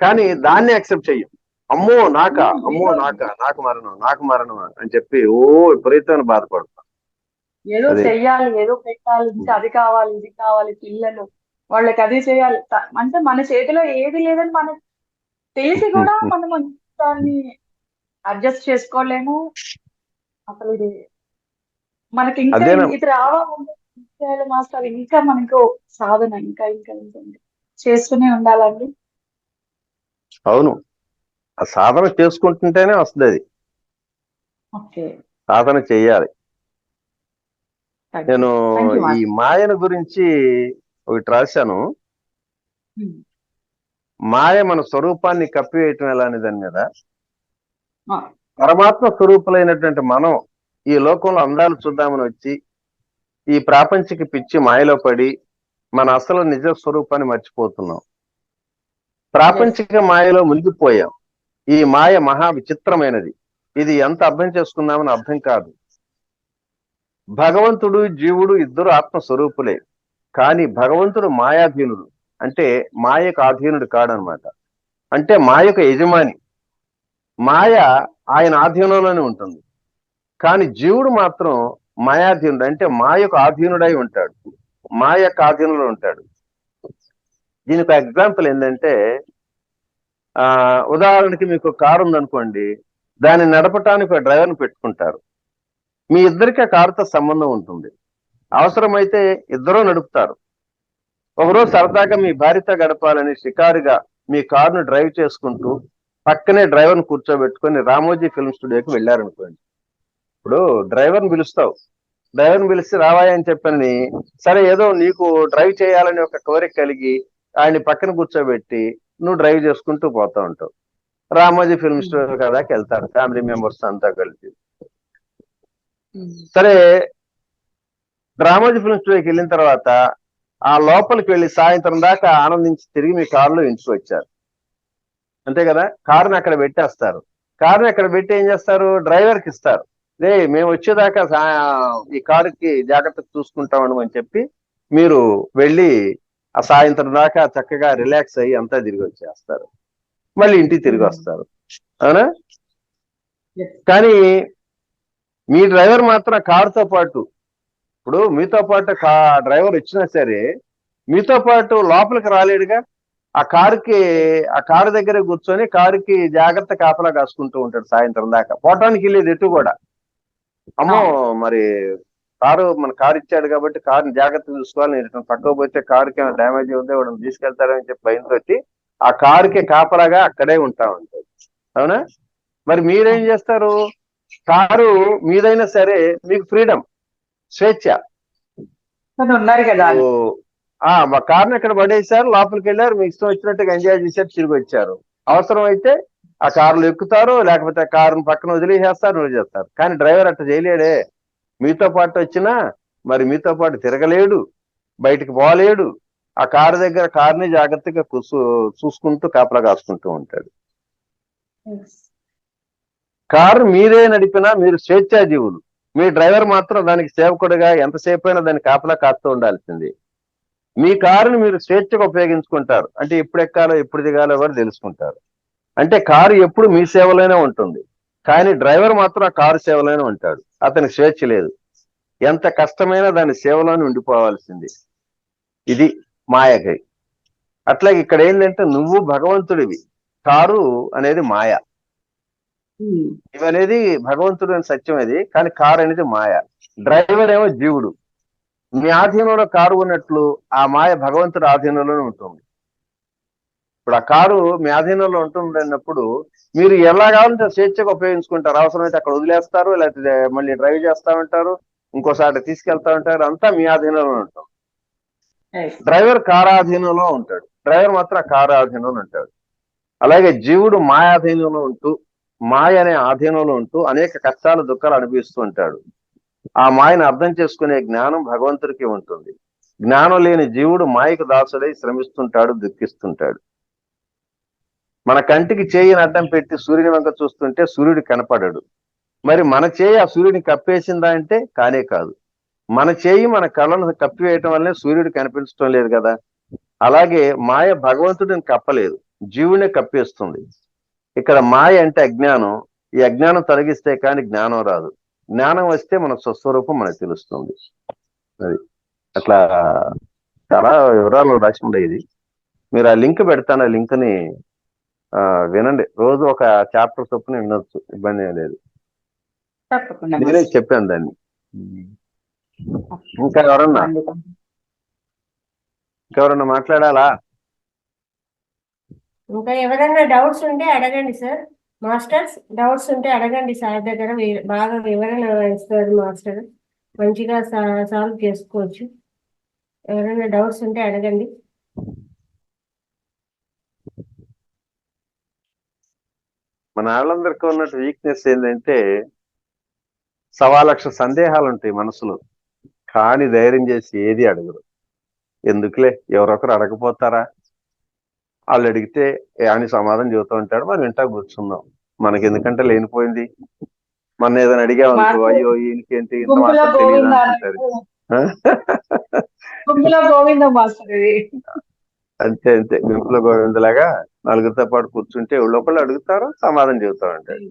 కానీ దాన్ని యాక్సెప్ట్ చెయ్యం. అమ్మో నాకా, అమ్మో నాకా, నాకు మరణం అని చెప్పి విపరీతమైన బాధపడతాం. ఏదో అదే చెయ్యాలి, ఏదో పెట్టాలి, ఇంకా అది కావాలి, ఇది కావాలి, పిల్లలు వాళ్ళకి అది చేయాలి. అంటే మన చేతిలో ఏది లేదని మనకు తెలిసి కూడా మనం దాన్ని అడ్జస్ట్ చేసుకోలేము. అసలు ఇది మనకి ఇంకా అదేనా ఇది రావాలి మాస్టర్, ఇంకా మనకు సాధన ఇంకా ఇంకా ఉంటుంది, చేస్తూనే ఉండాలండి. అవును, ఆ సాధన చేసుకుంటుంటేనే వస్తుంది. అది ఓకే, సాధన చెయ్యాలి. నేను థ్యాంక్ యూ ఈ మాస్టర్. మాయను గురించి ఒకటి రాశాను. మాయ మన స్వరూపాన్ని కప్పివేయటం ఎలా అనే దాని మీద. పరమాత్మ స్వరూపులైనటువంటి మనం ఈ లోకంలో అందాలు చూద్దామని వచ్చి ఈ ప్రాపంచిక పిచ్చి మాయలో పడి మన అసలు నిజ స్వరూపాన్ని మర్చిపోతున్నాం. ప్రాపంచిక మాయలో మునిగిపోయాం. ఈ మాయ మహా విచిత్రమైనది. ఇది ఎంత అర్థం చేసుకుందామని అర్థం కాదు. భగవంతుడు జీవుడు ఇద్దరు ఆత్మస్వరూపులే. కానీ భగవంతుడు మాయాధీనుడు, అంటే మాయకు ఆధీనుడు కాడనమాట. అంటే మాయకు యజమాని. మాయ ఆయన ఆధీనంలోనే ఉంటుంది. కానీ జీవుడు మాత్రం మాయాధీనుడు, అంటే మాయకు ఆధీనుడై ఉంటాడు, మాయ యొక్క ఆధీనంలో ఉంటాడు. దీనికి ఎగ్జాంపుల్ ఏంటంటే ఉదాహరణకి మీకు కారు ఉందనుకోండి, దాన్ని నడపటానికి ఒక డ్రైవర్ని పెట్టుకుంటారు. మీ ఇద్దరికి ఆ కారుతో సంబంధం ఉంటుంది. అవసరమైతే ఇద్దరూ నడుపుతారు. ఒకరోజు సరదాగా మీ భార్యతో గడపాలని షికారుగా మీ కారును డ్రైవ్ చేసుకుంటూ పక్కనే డ్రైవర్ని కూర్చోబెట్టుకొని రామోజీ ఫిల్మ్ స్టూడియోకి వెళ్ళారనుకోండి. ఇప్పుడు డ్రైవర్ని పిలుస్తావు, డ్రైవర్ని పిలిచి రావాయి అని చెప్పని, సరే ఏదో నీకు డ్రైవ్ చేయాలని ఒక కోరిక కలిగి ఆయన్ని పక్కన కూర్చోబెట్టి నువ్వు డ్రైవ్ చేసుకుంటూ పోతా ఉంటావు. రామోజీ ఫిల్మ్ స్టూడియో కదాకి వెళ్తారు ఫ్యామిలీ మెంబర్స్ అంతా కలిసి. సరే రామోజీ ఫిల్మ్ స్టూడియోకి వెళ్ళిన తర్వాత ఆ లోపలికి వెళ్ళి సాయంత్రం దాకా ఆనందించి తిరిగి మీ కారులో ఇంటికి వచ్చారు, అంతే కదా. కారుని అక్కడ పెట్టేస్తారు. కారుని అక్కడ పెట్టి ఏం చేస్తారు, డ్రైవర్కి ఇస్తారు. మేము వచ్చేదాకా ఈ కారుకి జాగ్రత్తగా చూసుకుంటామని అని చెప్పి మీరు వెళ్ళి ఆ సాయంత్రం దాకా చక్కగా రిలాక్స్ అయ్యి అంతా తిరిగి వచ్చేస్తారు. మళ్ళీ ఇంటికి తిరిగి వస్తారు, అవునా. కానీ మీ డ్రైవర్ మాత్రం కారుతో పాటు, ఇప్పుడు మీతో పాటు డ్రైవర్ వచ్చినా సరే మీతో పాటు లోపలికి రాలేడుగా. ఆ కారు దగ్గర కూర్చొని కారుకి జాగ్రత్త కాపలా కాసుకుంటూ ఉంటాడు సాయంత్రం దాకా. పోవటానికి వెళ్ళేది ఎటు కూడా, అమ్మో మరి మన కారు ఇచ్చాడు కాబట్టి కారుని జాగ్రత్త చూసుకోవాలి, పక్కకు పోతే కారుకి ఏమైనా డ్యామేజ్ అవుతే వాడు తీసుకెళ్తారని చెప్పి భయంతో ఆ కారుకి కాపలాగా అక్కడే ఉంటా ఉంటాడు, అవునా. మరి మీరేం చేస్తారు, కారు మీదైనా సరే మీకు ఫ్రీడమ్, స్వేచ్ఛ. ఉన్నారు కదా, మా కార్ని అక్కడ పడేసారు, లోపలికి వెళ్ళారు, మీకు ఇష్టం వచ్చినట్టుగా ఎంజాయ్ చేశారు, తిరిగి వచ్చారు. అవసరం అయితే ఆ కారులో ఎక్కుతారు, లేకపోతే ఆ కారుని పక్కన వదిలేసేస్తారు, నువ్వు చేస్తారు. కానీ డ్రైవర్ అట్లా చేయలేడే. మీతో పాటు వచ్చినా మరి మీతో పాటు తిరగలేడు, బయటికి పోలేడు. ఆ కారు దగ్గర కారుని జాగ్రత్తగా చూసుకుంటూ కాపలా కాసుకుంటూ ఉంటాడు. కారు మీరే నడిపినా మీరు స్వేచ్ఛా జీవులు. మీ డ్రైవర్ మాత్రం దానికి సేవకుడుగా ఎంతసేపు అయినా దాన్ని కాపలా కాస్తూ ఉండాల్సింది. మీ కారుని మీరు స్వేచ్ఛగా ఉపయోగించుకుంటారు, అంటే ఎప్పుడు ఎక్కాలో ఎప్పుడు దిగాలో కూడా తెలుసుకుంటారు. అంటే కారు ఎప్పుడు మీ సేవలోనే ఉంటుంది. కానీ డ్రైవర్ మాత్రం ఆ కారు సేవలోనే ఉంటాడు. అతనికి స్వేచ్ఛ లేదు. ఎంత కష్టమైనా దాని సేవలోనే ఉండిపోవాల్సింది. ఇది మాయకై. అట్లాగే ఇక్కడ ఏంటంటే నువ్వు భగవంతుడివి, కారు అనేది మాయ. ఇవనేది భగవంతుడు అని సత్యం అది, కానీ కారు అనేది మాయ. డ్రైవర్ ఏమో జీవుడు. మీ ఆధీనంలో కారు ఉన్నట్లు ఆ మాయ భగవంతుడి ఆధీనంలోనే ఉంటుంది. ఇప్పుడు ఆ కారు మీ ఆధీనంలో ఉంటుంది అన్నప్పుడు మీరు ఎలా కావాలంటే స్వేచ్ఛగా ఉపయోగించుకుంటారు. అవసరమైతే అక్కడ వదిలేస్తారు, లేకపోతే మళ్ళీ డ్రైవ్ చేస్తా ఉంటారు, ఇంకోసారి తీసుకెళ్తా ఉంటారు. అంతా మీ ఆధీనంలో ఉంటుంది. డ్రైవర్ కారు ఆధీనంలో ఉంటాడు, డ్రైవర్ మాత్రం ఆ కారు ఆధీనంలో ఉంటాడు. అలాగే జీవుడు మాయాధీనంలో ఉంటూ, మాయ అనే ఆధీనంలో ఉంటూ అనేక కష్టాలు దుఃఖాలు అనుభవిస్తూ ఉంటాడు. ఆ మాయను అర్థం చేసుకునే జ్ఞానం భగవంతుడికి ఉంటుంది. జ్ఞానం లేని జీవుడు మాయకు దాసుడై శ్రమిస్తుంటాడు, దుఃఖిస్తుంటాడు. మన కంటికి చేయిని అడ్డం పెట్టి సూర్యుని వంక చూస్తుంటే సూర్యుడు కనపడడు. మరి మన చేయి ఆ సూర్యుడిని కప్పేసిందా అంటే కానే కాదు. మన చేయి మన కళ్ళను కప్పివేయటం వల్లే సూర్యుడు కనిపించడం లేదు కదా. అలాగే మాయ భగవంతుడిని కప్పలేదు, జీవునే కప్పేస్తుంది. ఇక్కడ మాయ అంటే అజ్ఞానం. ఈ అజ్ఞానం తొలగిస్తే కానీ జ్ఞానం రాదు. జ్ఞానం వస్తే మన స్వస్వరూపం మనకు తెలుస్తుంది. అది అట్లా చాలా వివరాలు రాసి ఉండేది. మీరు ఆ లింక్ పెడతాను, ఆ లింక్ ని వినండి. రోజు ఒక చాప్టర్ చొప్పున వినొచ్చు, ఇబ్బంది ఏం లేదు. తప్పకుండా నేనే చెప్పాను దాన్ని. ఇంకా ఇంకెవరన్నా మాట్లాడాలా? ఇంకా ఎవరైనా డౌట్స్ ఉంటే అడగండి సార్. మాస్టర్స్ డౌట్స్ ఉంటే అడగండి సార్ దగ్గర. బాగా వివరణ ఇస్తారు మాస్టర్, మంచిగా సాల్వ్ చేసుకోవచ్చు. ఎవరైనా డౌట్స్ ఉంటే అడగండి. మన వాళ్ళందరికీ ఉన్నట్టు వీక్నెస్ ఏంటంటే 1,00,000 సందేహాలు ఉంటాయి మనసులో, కానీ ధైర్యం చేసి ఏది అడగరు. ఎందుకులే, ఎవరొకరు అడగపోతారా, వాళ్ళు అడిగితే అని సమాధానం చెబుతూ ఉంటాడు. మనం వింటా కూర్చుందాం. మనకి ఎందుకంటే లేనిపోయింది. మన ఏదైనా అడిగామనుకో, అయ్యో ఈయనకేంటి ఇంత మాత్రం తెలియదు అంటారు. అంతే అంతే, గుంపులో గోవిందలాగా నలుగురితో పాటు కూర్చుంటే ఒకళ్ళు అడుగుతారు, సమాధానం చెబుతా ఉంటాడు.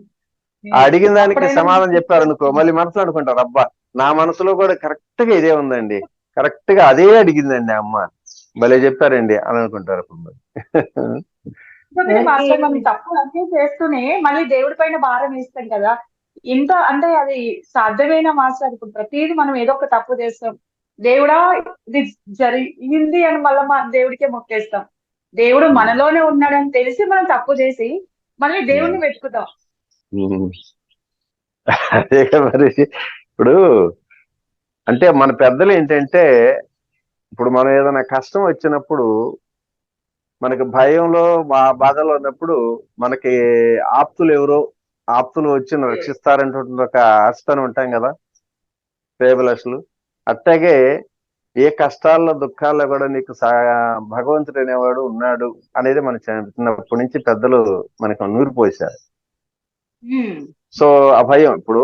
అడిగిన దానికి సమాధానం చెప్పారనుకో, మళ్ళీ మనసులో అనుకుంటారు, అబ్బా నా మనసులో కూడా కరెక్ట్ గా ఇదే ఉందండి, కరెక్ట్ గా అదే అడిగిందండి అమ్మ, భలే చెప్పారండి అని అనుకుంటారు. మనం తప్పు అన్నీ చేస్తూనే మళ్ళీ దేవుడి పైన భారం వేస్తాం కదా. ఇంత అంటే అది సాధ్యమైన మాస్టర్. ఇప్పుడు ప్రతిదీ మనం ఏదో ఒక తప్పు చేస్తాం, దేవుడా ఇది జరిగింది అని మళ్ళీ మా దేవుడికే మొక్కేస్తాం. దేవుడు మనలోనే ఉన్నాడని తెలిసి మనం తప్పు చేసి మళ్ళీ దేవుడిని వెతుకుతాం. అదే మరి. ఇప్పుడు అంటే మన పెద్దలు ఏంటంటే, ఇప్పుడు మనం ఏదైనా కష్టం వచ్చినప్పుడు, మనకి భయంలో బాధలో ఉన్నప్పుడు మనకి ఆప్తులు వచ్చి రక్షిస్తారంటే ఒక ఆశతో ఉంటాం కదా, ప్రేమలశలు. అట్లాగే ఏ కష్టాల్లో దుఃఖాల్లో కూడా నీకు భగవంతుడు అనేవాడు ఉన్నాడు అనేది మన చిన్నప్పటి నుంచి పెద్దలు మనకు నూరిపోసారు. సో ఆ భయం, ఇప్పుడు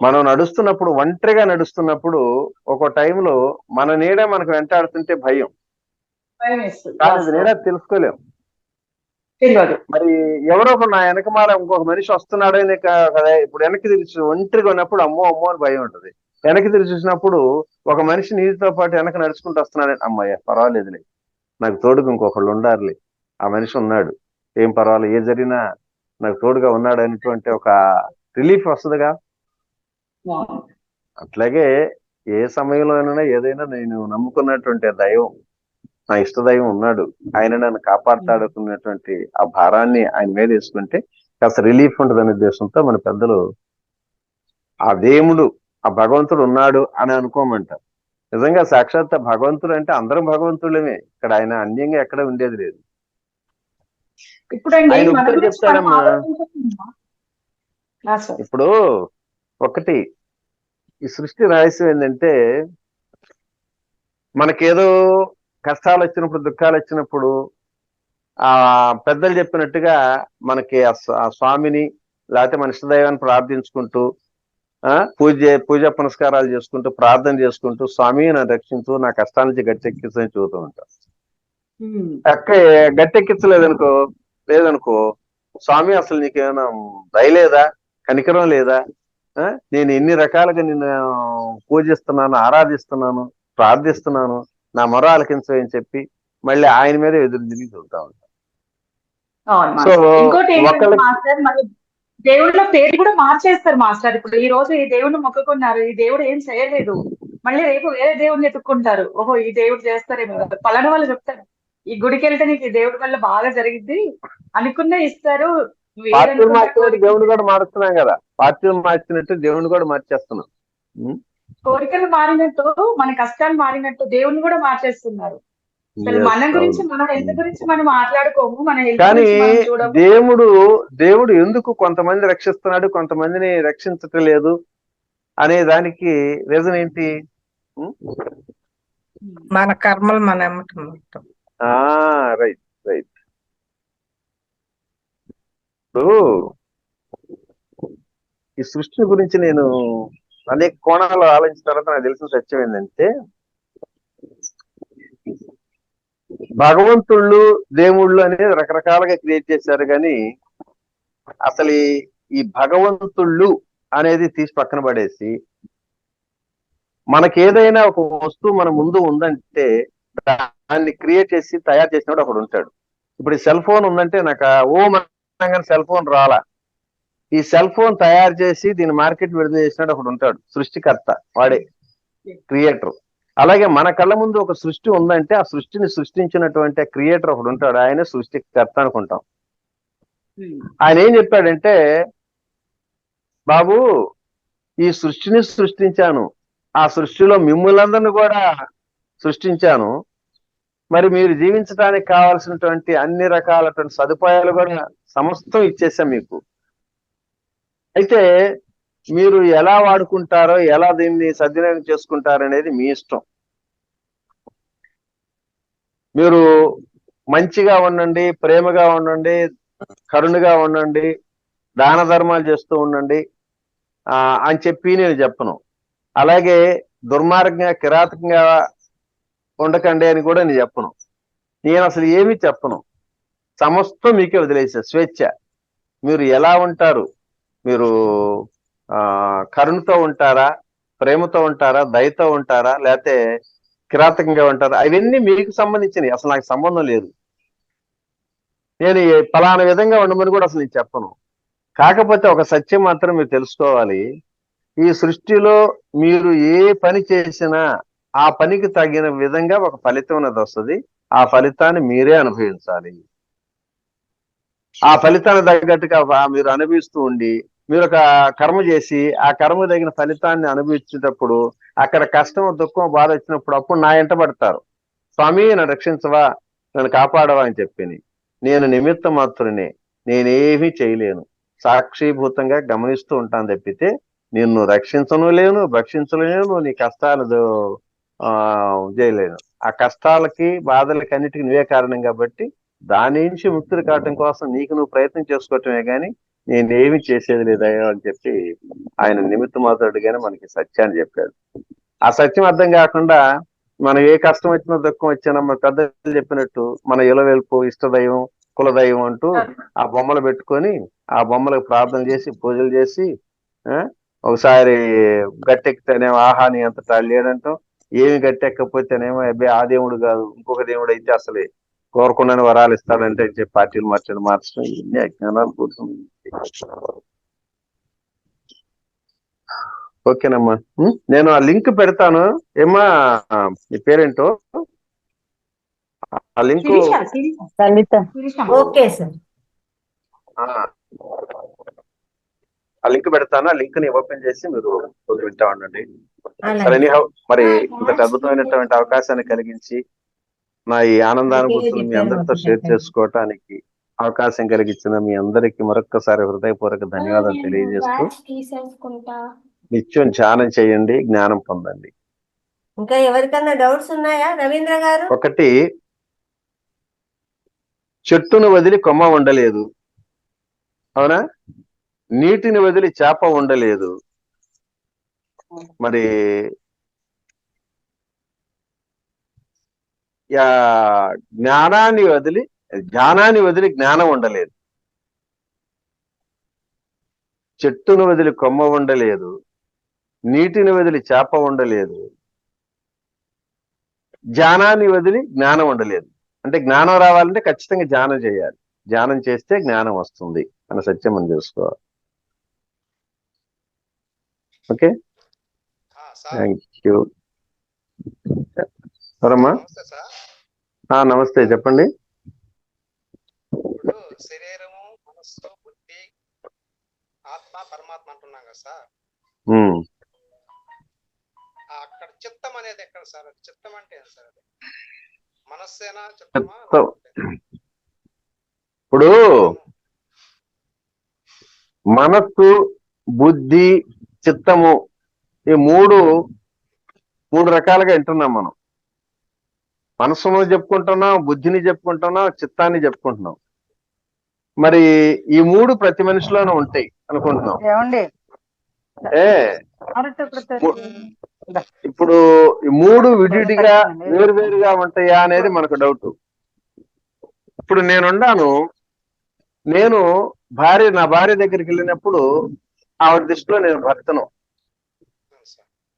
మనం నడుస్తున్నప్పుడు, ఒంటరిగా నడుస్తున్నప్పుడు ఒక టైంలో మన నీడ మనకు వెంటాడుతుంటే భయం, కానీ అది నీడ తెలుసుకోలేం. మరి ఎవరో ఒక నా వెనకమాల ఇంకొక మనిషి వస్తున్నాడని కదా. ఇప్పుడు వెనక్కి తిరిగి ఒంటరిగా ఉన్నప్పుడు అమ్మో అమ్మో అని భయం ఉంటుంది. వెనక్కి తిరిగి చూసినప్పుడు ఒక మనిషి నీటితో పాటు వెనక నడుచుకుంటూ వస్తున్నాడని, అమ్మయ్య పర్వాలేదులే, నాకు తోడుగా ఇంకొకళ్ళు ఉండాలి, ఆ మనిషి ఉన్నాడు, ఏం పర్వాలేదు, ఏ జరిగినా నాకు తోడుగా ఉన్నాడు అనేటువంటి ఒక రిలీఫ్ వస్తుందిగా. అట్లాగే ఏ సమయంలోనైనా ఏదైనా నేను నమ్ముకున్నటువంటి దైవం, నా ఇష్ట దైవం ఉన్నాడు, ఆయన నన్ను కాపాడుతాడుకున్నటువంటి ఆ భారాన్ని ఆయన మీద వేసుకుంటే కాస్త రిలీఫ్ ఉంటుంది అనే ఉద్దేశంతో మన పెద్దలు ఆ దేవుడు, ఆ భగవంతుడు ఉన్నాడు అని అనుకోమంటారు. నిజంగా సాక్షాత్ భగవంతుడు అంటే అందరం భగవంతులమే. ఇక్కడ ఆయన అన్యంగా ఎక్కడ ఉండేది లేదు. ఆయన చెప్తాడమ్మా. ఇప్పుడు ఒకటి, ఈ సృష్టి రహస్యం ఏంటంటే, మనకేదో కష్టాలు వచ్చినప్పుడు, దుఃఖాలు వచ్చినప్పుడు ఆ పెద్దలు చెప్పినట్టుగా మనకి ఆ స్వామిని లేకపోతే మన ఇష్టదైవాన్ని ప్రార్థించుకుంటూ, పూజ పునస్కారాలు చేసుకుంటూ, ప్రార్థన చేసుకుంటూ, స్వామి నన్ను రక్షించు, నా కష్టాల నుంచి గట్టెక్కించని చూస్తూ ఉంటాం. గట్టెక్కించలేదనుకో, స్వామి అసలు నీకేమైనా దయలేదా, కనికరం లేదా? నేను ఎన్ని రకాలుగా నిన్ను పూజిస్తున్నాను, ఆరాధిస్తున్నాను, ప్రార్థిస్తున్నాను, నా మొర ఆలకించని చెప్పి మళ్ళీ ఆయన మీద ఎదురు తిరిగి చూస్తా ఉంటాను. అవును సో మాస్టర్. ఇంకోటి ఏంటంటే ఒకళ్ళకి మాస్టర్, మరి దేవుళ్ళ పేరు కూడా మార్చేస్తారు మాస్టర్. ఇప్పుడు ఈ రోజు ఈ దేవుడిని మొక్కుకున్నారు, ఈ దేవుడు ఏం చేయలేదు, మళ్ళీ రేపు వేరే దేవుడిని ఎత్తుక్కుంటారు. ఓహో ఈ దేవుడు చేస్తారేమో కదా, పలానా వాళ్ళు చెప్తారు ఈ గుడికి వెళ్తే నీకు ఈ దేవుడి వల్ల బాగా జరిగింది అనుకున్నా ఇస్తారు, పార్టీలు వేరనుకుంటా మార్చినట్టు దేవుని కోరికలు కూడా మారుస్తున్నాం కదా, పార్టీలు మార్చినట్టు దేవుని కూడా మార్చేస్తున్నాం. కోరికలు మారినట్టు మన కష్టాలు మారినట్టు దేవుణ్ణి కూడా మార్చేస్తున్నారు. అసలు Yes, మన గురించి, అవును. మన హెల్త్ గురించి మనం మాట్లాడుకోము, మన హెల్త్ కానీ గురించి మనం చూడము. దేవుడు ఎందుకు కొంతమంది రక్షిస్తున్నాడు, కొంతమందిని రక్షించటం లేదు అనే దానికి రీజన్ ఏంటి? మన కర్మలు మన ఎమ్మట మొత్తం. Right right. ఇప్పుడు ఈ సృష్టి గురించి నేను అనేక కోణాలు ఆలోచించిన తర్వాత నాకు తెలిసిన సత్యం ఏంటంటే, భగవంతుళ్ళు దేవుళ్ళు అనేది రకరకాలుగా క్రియేట్ చేశారు, కానీ అసలు ఈ భగవంతుళ్ళు అనేది తీసి పక్కన పడేసి మనకేదైనా ఒక వస్తువు మన ముందు ఉందంటే దాన్ని క్రియేట్ చేసి తయారు చేసినప్పుడు ఒకడు ఉంటాడు. ఇప్పుడు ఈ సెల్ ఫోన్ ఉందంటే నాకు మనగానే సెల్ ఫోన్ రాలా, ఈ సెల్ ఫోన్ తయారు చేసి దీన్ని మార్కెట్ విడుదల చేసినట్టు ఒకడు ఉంటాడు, సృష్టికర్త, వాడే క్రియేటర్. అలాగే మన కళ్ళ ముందు ఒక సృష్టి ఉందంటే ఆ సృష్టిని సృష్టించినటువంటి క్రియేటర్ ఒకడు ఉంటాడు, ఆయనే సృష్టికర్త అనుకుంటాం. ఆయన ఏం చెప్పాడంటే, బాబు ఈ సృష్టిని సృష్టించాను, ఆ సృష్టిలో మిమ్మల్ందరినీ కూడా సృష్టించాను, మరి మీరు జీవించడానికి కావాల్సినటువంటి అన్ని రకాలటువంటి సదుపాయాలు కూడా సమస్తం ఇచ్చేసాం మీకు. అయితే మీరు ఎలా వాడుకుంటారో, ఎలా దీన్ని సద్వినియోగం చేసుకుంటారో అనేది మీ ఇష్టం. మీరు మంచిగా ఉండండి, ప్రేమగా ఉండండి, కరుణగా ఉండండి, దాన ధర్మాలు చేస్తూ ఉండండి అని చెప్పి నేను చెప్పను. అలాగే దుర్మార్గంగా కిరాతకంగా ఉండకండి అని కూడా నేను చెప్పను. నేను అసలు ఏమీ చెప్పను, సమస్తం మీకే వదిలేసా, స్వేచ్ఛ. మీరు ఎలా ఉంటారు, మీరు కరుణతో ఉంటారా, ప్రేమతో ఉంటారా, దయతో ఉంటారా, లేకపోతే కిరాతకంగా ఉంటారా, అవన్నీ మీకు సంబంధించినవి, అసలు నాకు సంబంధం లేదు. నేను పలానా విధంగా ఉండమని కూడా అసలు నేను చెప్పను. కాకపోతే ఒక సత్యం మాత్రం మీరు తెలుసుకోవాలి, ఈ సృష్టిలో మీరు ఏ పని చేసినా ఆ పనికి తగిన విధంగా ఒక ఫలితం అనేది వస్తుంది, ఆ ఫలితాన్ని మీరే అనుభవించాలి. ఆ ఫలితాన్ని తగ్గట్టుగా మీరు అనుభవిస్తూ ఉండి మీరు ఒక కర్మ చేసి ఆ కర్మ తగిన ఫలితాన్ని అనుభవించేటప్పుడు అక్కడ కష్టం, దుఃఖం, బాధ వచ్చినప్పుడు అప్పుడు నా ఎంట పడతారు, స్వామి నన్ను రక్షించవా, నన్ను కాపాడవా అని చెప్పి. నేను నిమిత్త మాత్రమే, నేనేమీ చేయలేను, సాక్షిభూతంగా గమనిస్తూ ఉంటాను తప్పితే నిన్ను రక్షించను లేను, భక్షించలేను, నీ కష్టాలు చేయలేను. ఆ కష్టాలకి బాధలకి అన్నిటికీ నువ్వే కారణం కాబట్టి దాని నుంచి ముక్తులు కావటం కోసం నీకు నువ్వు ప్రయత్నం చేసుకోవటమే కానీ నేనేమి చేసేది లేదయ్యో అని చెప్పి ఆయన నిమిత్త మాత్రుడుగానే మనకి సత్యాన్ని చెప్పాడు. ఆ సత్యం అర్థం కాకుండా మనం ఏ కష్టం వచ్చినా దుఃఖం వచ్చినా మన పెద్దలు చెప్పినట్టు మన ఇలవెల్పు, ఇష్టదైవం, కులదైవం అంటూ ఆ బొమ్మలు పెట్టుకొని ఆ బొమ్మలకు ప్రార్థన చేసి పూజలు చేసి ఒకసారి గట్టెక్కితేనేమో ఆహాని అంత లేడంటాం, ఏమి గట్టెక్కకపోతేనేమో అబ్బాయి ఆ దేవుడు కాదు ఇంకొక దేవుడు అయితే అసలే కోరకుండానే వరాలు ఇస్తాడంటే చెప్పి పార్టీలు మార్చడం ఇన్ని అజ్ఞానాలు కూర్చుంది. ఓకేనమ్మా, నేను ఆ లింక్ పెడతాను. ఏమ్మా మీ పేరేంటో? ఆ లింక్ ఓకే సార్, ఆ లింక్ పెడతాను, ఆ లింక్ ని ఓపెన్ చేసి మీరు వింటా ఉండండి. సరే, ఎనీహౌ మరి ఇంతటి అద్భుతమైనటువంటి అవకాశాన్ని కలిగించి నా ఈ ఆనందానుభూతులు మీ అందరితో షేర్ చేసుకోవటానికి అవకాశం కలిగించిన మీ అందరికి మరొక్కసారి హృదయపూర్వక ధన్యవాదాలు తెలియజేస్తూ, నిత్యం ధ్యానం చేయండి, జ్ఞానం పొందండి. ఇంకా ఎవరికన్నా డౌట్స్ ఉన్నాయా రవీంద్ర గారు? ఒకటి, చెట్టును వదిలి కొమ్మ ఉండలేదు, అవునా? నీటిని వదిలి చేప ఉండలేదు, మరి జ్ఞానాన్ని వదిలి జ్ఞానం ఉండలేదు. చెట్టును వదిలి కొమ్మ ఉండలేదు, నీటిని వదిలి చేప ఉండలేదు, జ్ఞానాన్ని వదిలి జ్ఞానం ఉండలేదు. అంటే జ్ఞానం రావాలంటే ఖచ్చితంగా ధ్యానం చేయాలి. ధ్యానం చేస్తే జ్ఞానం వస్తుంది అన్న సత్యం మనం తెలుసుకోవాలి. Okay, sir thank you. ఎవరమ్మా? నమస్తే సార్. నమస్తే, చెప్పండి. ఇప్పుడు శరీరము, మనస్సు, బుద్ధి, ఆత్మ, పరమాత్మ అంటున్నాం కదా సార్. ఉమ్. అక్కడ చిత్తం అనేది ఎక్కడ సార్? అది చిత్తం అంటే ఏం సార్? అది మనస్సేనా, చిత్తమా? చిత్తం. ఇప్పుడు మనస్సు, బుద్ధి, చిత్తము ఈ మూడు రకాలుగా వింటున్నాం మనం. మనస్సును చెప్పుకుంటున్నాం, బుద్ధిని చెప్పుకుంటున్నాం, చిత్తాన్ని చెప్పుకుంటున్నాం. మరి ఈ మూడు ప్రతి మనిషిలోనూ ఉంటాయి అనుకుంటున్నాం. ఏమండి ఇప్పుడు ఈ మూడు విడివిడిగా వేరువేరుగా ఉంటాయా అనేది మనకు డౌట్. ఇప్పుడు నేను నా భార్య దగ్గరికి వెళ్ళినప్పుడు ఆవిడ దృష్టిలో నేను భర్తను.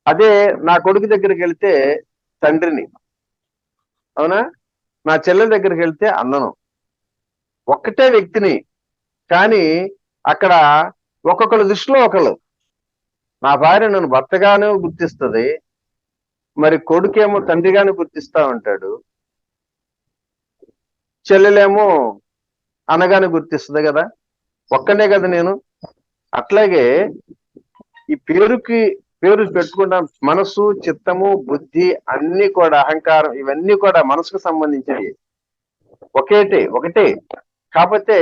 అదే నా కొడుకు దగ్గరికి వెళ్తే తండ్రిని, అవునా? నా చెల్లెల దగ్గరికి వెళ్తే అన్నను. ఒక్కటే వ్యక్తిని, కానీ అక్కడ ఒక్కొక్కరు దృష్టిలో ఒకళ్ళు. నా భార్య నన్ను భర్తగానే గుర్తిస్తుంది, మరి కొడుకేమో తండ్రిగానే గుర్తిస్తా ఉంటాడు, చెల్లెలేమో అన్నగానే గుర్తిస్తుంది కదా. ఒక్కనే కదా నేను. అట్లాగే ఈ పేరు పెట్టుకుంటాం. మనసు, చిత్తము, బుద్ధి అన్ని కూడా, అహంకారం ఇవన్నీ కూడా మనసుకు సంబంధించినవి. ఒకటే. కాకపోతే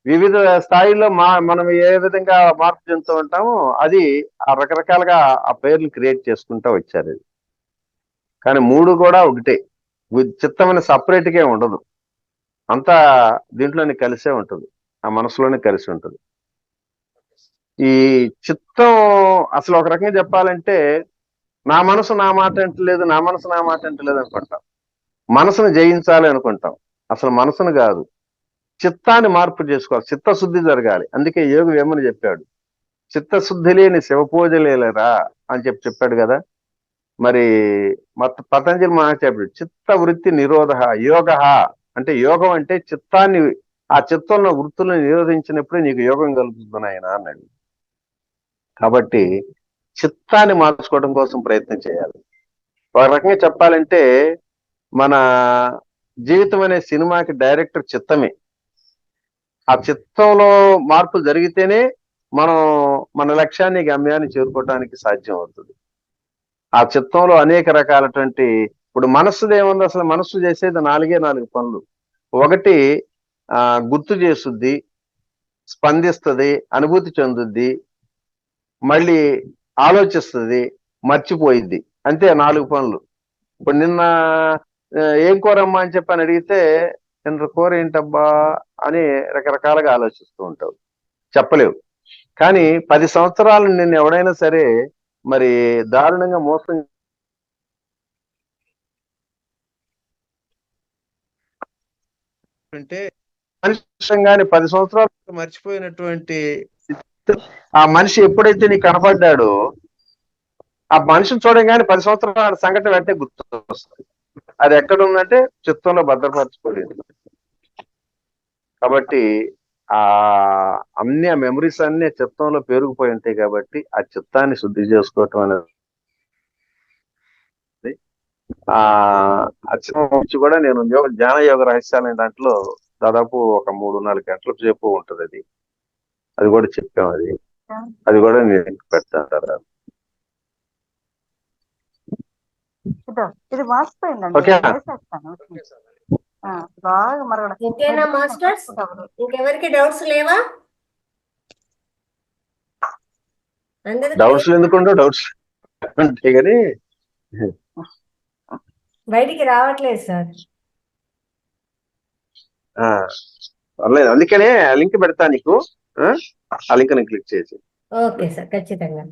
వివిధ స్థాయిలో మనం ఏ విధంగా మార్పు చెందుతూ ఉంటామో అది ఆ రకరకాలుగా ఆ పేర్లు క్రియేట్ చేసుకుంటూ వచ్చారు. కానీ మూడు కూడా ఒకటే. చిత్తం అనే సపరేట్గా ఉండదు, అంతా దీంట్లోనే కలిసే ఉంటుంది, ఆ మనసులోనే కలిసి ఉంటుంది. ఈ చిత్తం అసలు ఒక రకంగా చెప్పాలంటే నా మనసు నా మాట అంటలేదు, నా మనసు నా మాట అంటలేదు అనుకుంటాం. మనసును జయించాలి అనుకుంటాం. అసలు మనసును కాదు, చిత్తాన్ని మార్పు చేసుకోవాలి, చిత్తశుద్ధి జరగాలి. అందుకే యోగి వేమని చెప్పాడు, చిత్తశుద్ధి లేని శివపూజలేరా అని చెప్పాడు కదా. మరి పతంజలి మహాచార్యుడు చిత్త వృత్తి నిరోధ యోగ అంటే, యోగం అంటే చిత్తాన్ని, ఆ చిత్తంలో వృత్తులను నిరోధించినప్పుడే నీకు యోగం కలుగుతుంది ఆయన అన్నాడు. కాబట్టి చిత్తాన్ని మార్చుకోవడం కోసం ప్రయత్నం చేయాలి. ఒక రకంగా చెప్పాలంటే మన జీవితం అనే సినిమాకి డైరెక్టర్ చిత్తమే. ఆ చిత్తంలో మార్పులు జరిగితేనే మనం మన లక్ష్యాన్ని, గమ్యాన్ని చేరుకోవడానికి సాధ్యం అవుతుంది. ఆ చిత్తంలో అనేక రకాలటువంటి, ఇప్పుడు మనస్సుది ఏముంది? అసలు మనస్సు చేసేది 4 పనులు. ఒకటి గుర్తు చేస్తుంది, స్పందిస్తుంది, అనుభూతి చెందుద్ది, మళ్ళీ ఆలోచిస్తుంది, మర్చిపోయిద్ది. అంతే 4 పనులు. ఇప్పుడు నిన్న ఏం కూరమ్మా అని చెప్పని అడిగితే నిన్న కూర ఏంటబ్బా అని రకరకాలుగా ఆలోచిస్తూ ఉంటావు, చెప్పలేవు. కానీ 10 సంవత్సరాలు నిన్ను ఎవడైనా సరే మరి దారుణంగా మోసం అంటే మనిషిగానే 10 సంవత్సరాలు మర్చిపోయినటువంటి ఆ మనిషి ఎప్పుడైతే నీకు కనపడ్డాడో ఆ మనిషిని చూడగానే 10 సంవత్సరాల సంఘటన వెంటనే గుర్తు వస్తుంది. అది ఎక్కడ ఉందంటే చిత్తంలో భద్రపరచుకోలేదు. కాబట్టి ఆ మెమరీస్ అన్ని చిత్తంలో పేరుకుపోయి ఉంటాయి. కాబట్టి ఆ చిత్తాన్ని శుద్ధి చేసుకోవటం అనేది ఆ చిత్తం నుంచి కూడా నేను జ్ఞాన యోగ రహస్యాలు అనే దాంట్లో దాదాపు ఒక 3-4 గంటల సేపు ఉంటుంది. అది కూడా చెప్పాం. అది కూడా నేను పెడతాను. ఇది వాసిపోయిందండి, ఓకే బాగా మరగడం. ఇంకేనా మాస్టర్స్? ఇంకెవరికి డౌట్స్ లేవా? డౌట్స్ ఎందుకుండో డౌట్స్ అంటే కానీ బయటికి రావట్లేదు సార్. పర్లేదు, అందుకనే లింక్ పెడతా నీకు, ఆ లింక్ ని క్లిక్ చేసి. ఓకే సార్, ఖచ్చితంగా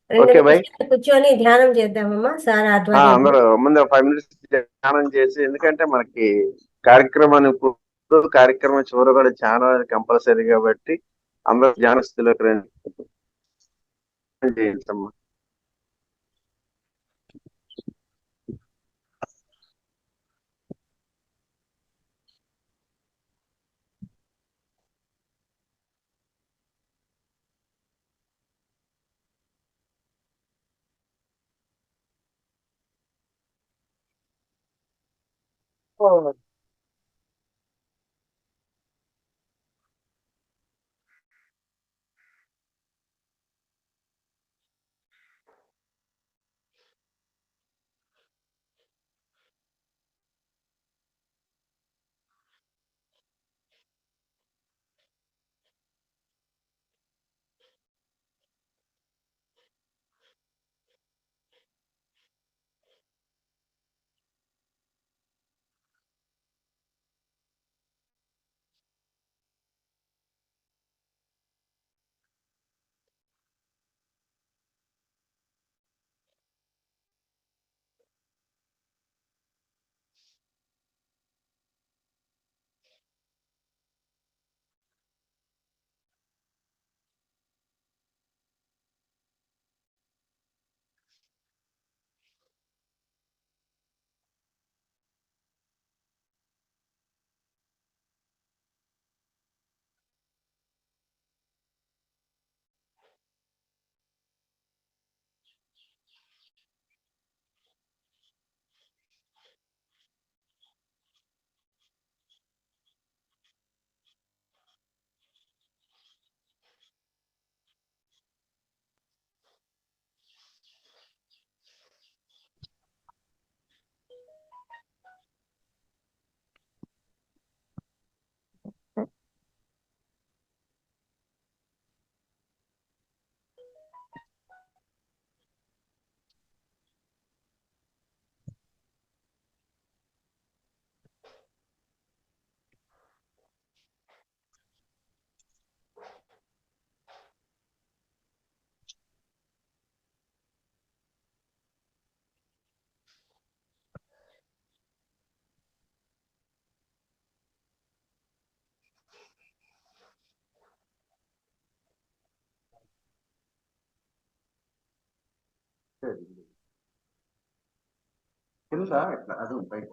ఓకే బై. కూర్చొని ధ్యానం చేద్దామమ్మా సార్ అందరూ ముందు 5 minutes ధ్యానం చేసి, ఎందుకంటే మనకి కార్యక్రమం చివరి కూడా ధ్యానం కంపల్సరీ కాబట్టి అందరూ ధ్యాన స్థితిలోకి రండి. చేయించమ్మా. తెలుసా ఇట్లా అది బయట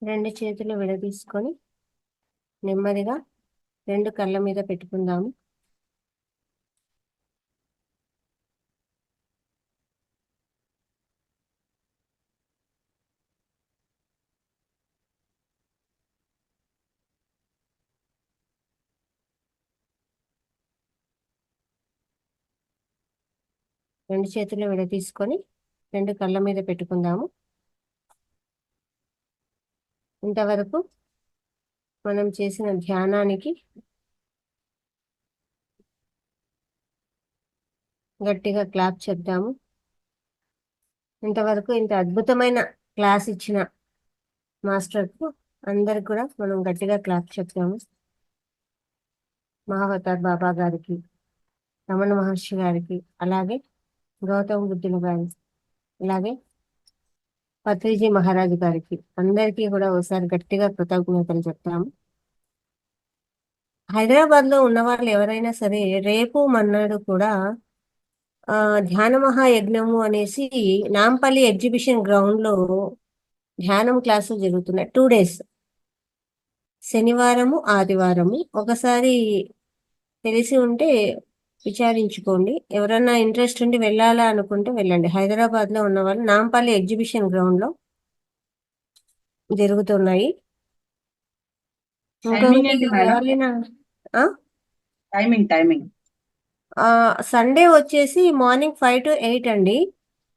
రెండు చేతులు విడదీసుకొని నెమ్మదిగా రెండు కళ్ళ మీద పెట్టుకుందాము. రెండు చేతులు విడదీసుకొని రెండు కళ్ళ మీద పెట్టుకుందాము. ఇంతవరకు మనం చేసిన ధ్యానానికి గట్టిగా క్లాప్ చెప్దాము. ఇంతవరకు ఇంత అద్భుతమైన క్లాస్ ఇచ్చిన మాస్టర్కు అందరికి కూడా మనం గట్టిగా క్లాప్ చెప్తాము. మహావతార్ బాబా గారికి, రమణ మహర్షి గారికి, అలాగే గౌతమ బుద్ధుల గారికి, అలాగే పత్రిజీ మహారాజు గారికి అందరికీ కూడా ఒకసారి గట్టిగా కృతజ్ఞతలు చెప్తాము. హైదరాబాద్ లో ఉన్న వాళ్ళు ఎవరైనా సరే రేపు మన్నాడు కూడా ధ్యాన మహాయజ్ఞము అనేసి నాంపల్లి ఎగ్జిబిషన్ గ్రౌండ్ లో ధ్యానం క్లాసులు జరుగుతున్నాయి 2 days, శనివారము ఆదివారము. ఒకసారి తెలిసి ఉంటే విచారించుకోండి. ఎవరన్నా ఇంట్రెస్ట్ ఉండి వెళ్ళాలా అనుకుంటే వెళ్ళండి. హైదరాబాద్ లో ఉన్న వాళ్ళు నాంపల్లి ఎగ్జిబిషన్ గ్రౌండ్ లో జరుగుతున్నాయి. టైమింగ్ ఇంకొకటి ఏంటి మేడం? ఎవరైనా టైమింగ్ సండే వచ్చేసి మార్నింగ్ 5 to 8 అండి.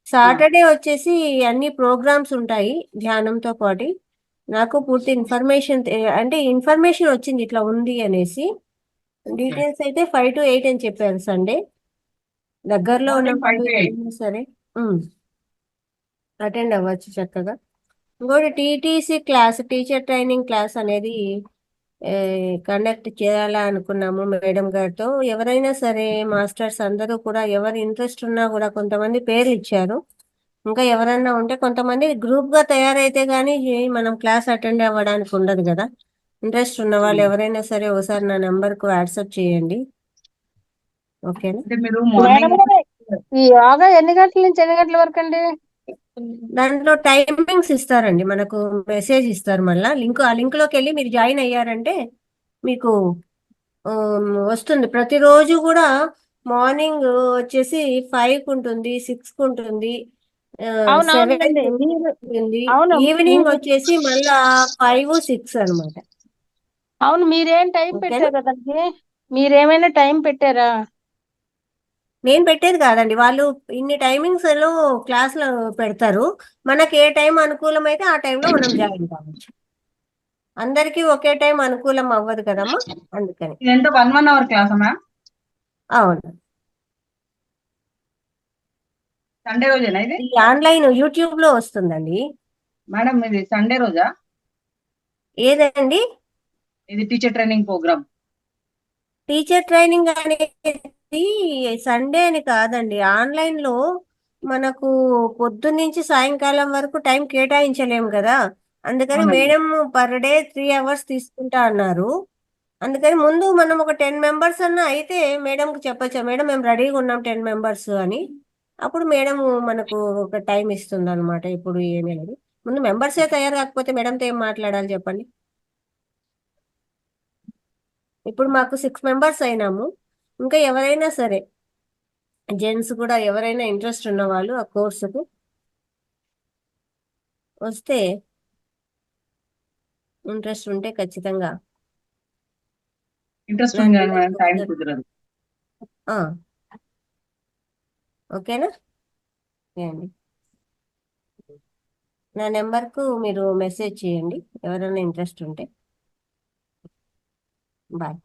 సాటర్డే వచ్చేసి అన్ని ప్రోగ్రామ్స్ ఉంటాయి ధ్యానంతో పాటు. నాకు పూర్తి ఇన్ఫర్మేషన్ అంటే ఇన్ఫర్మేషన్ వచ్చింది ఇట్లా ఉంది అనేసి. డీటెయిల్స్ అయితే 5 to 8 అని చెప్పారు సండే. దగ్గరలో ఉన్న మార్నింగ్ 5 వాళ్ళు to 8. ఎవరైనా సరే అటెండ్ అవ్వచ్చు చక్కగా. ఇంకోటి TTC class, teacher training class అనేది కండక్ట్ చేయాలా అనుకున్నాము మేడం గారితో. ఎవరైనా సరే మాస్టర్స్ అందరూ కూడా ఎవరు ఇంట్రెస్ట్ ఉన్నా కూడా కొంతమంది పేర్లు ఇచ్చారు. ఇంకా ఎవరైనా ఉంటే కొంతమంది గ్రూప్ గా తయారైతే గానీ మనం క్లాస్ అటెండ్ అవ్వడానికి ఉండదు కదా. ఇంట్రెస్ట్ ఉన్న వాళ్ళు ఎవరైనా సరే ఒకసారి నా నెంబర్ కు వాట్సాప్ చేయండి. ఓకేనా? అంటే మీరు మేడం మార్నింగ్ గారు, ఈ యోగా ఎన్ని గంటల నుంచి ఎన్ని గంటల వరకు అండి? దాంట్లో టైమింగ్స్ ఇస్తారండి, మనకు మెసేజ్ ఇస్తారు. మళ్ళా ఆ లింక్ లోకి వెళ్ళి మీరు జాయిన్ అయ్యారంటే మీకు వస్తుంది. ప్రతిరోజు కూడా మార్నింగ్ వచ్చేసి 5 ఉంటుంది, 6 ఉంటుంది, 7 అవునవునండి. ఉంటుంది. అవును ఈవినింగ్ వచ్చేసి మళ్ళా 5, 6 అనమాట. అవును, మీరేం టైం ఓకేనా? పెట్టారా దానికి? మీరేమైనా టైం పెట్టారా? నేను పెట్టేది కాదండి, వాళ్ళు ఇన్ని టైమింగ్స్ లో క్లాసులు పెడతారు. మనకి ఏ టైం అనుకూలం అయితే ఆ టైంలో మనం జాయిన్ కావచ్చు. అందరికీ ఒకే టైం అనుకూలం అవ్వదు కదమ్మా, అందుకని. ఇదంతా 1 hour క్లాసా మ్యామ్? అవును, సండే రోజేనా ఇది? ఇది ఆన్లైన్ యూట్యూబ్ లో వస్తుందండి. మేడం ఇది సండే రోజా? ఏదండి? ఇది teacher training program. Teacher training అనేది సండే అని కాదండి. ఆన్లైన్ లో మనకు పొద్దున్నుంచి సాయంకాలం వరకు టైం కేటాయించలేము కదా. అందుకని అవునండి. మేడం పర్ డే 3 hours తీసుకుంటా అన్నారు. అందుకని ముందు మనం ఒక 10 members అన్నా అయితే మేడంకి చెప్పచ్చా, మేడం మేము రెడీగా ఉన్నాం 10 members అని. అప్పుడు మేడం మనకు ఒక టైం ఇస్తుంది అనమాట. ఇప్పుడు ఏమీ లేదు, ముందు మెంబర్సే తయారు కాకపోతే మేడంతో ఏం మాట్లాడాలి చెప్పండి. ఇప్పుడు మాకు 6 members అయినాము. ఇంకా ఎవరైనా సరే జెంట్స్ కూడా ఎవరైనా ఇంట్రెస్ట్ ఉన్న వాళ్ళు ఆ కోర్సుకు వస్తే, ఇంట్రెస్ట్ ఉంటే ఖచ్చితంగా ఇంట్రెస్ట్ నా ఉంది కానీ మేడం నెంబర్కి టైం ఒకసారి కుదరదు. ఓకేనా? ఓకే అండి, నా నెంబర్కు మీరు మెసేజ్ చేయండి ఎవరైనా ఇంట్రెస్ట్ ఉంటే. బాయ్.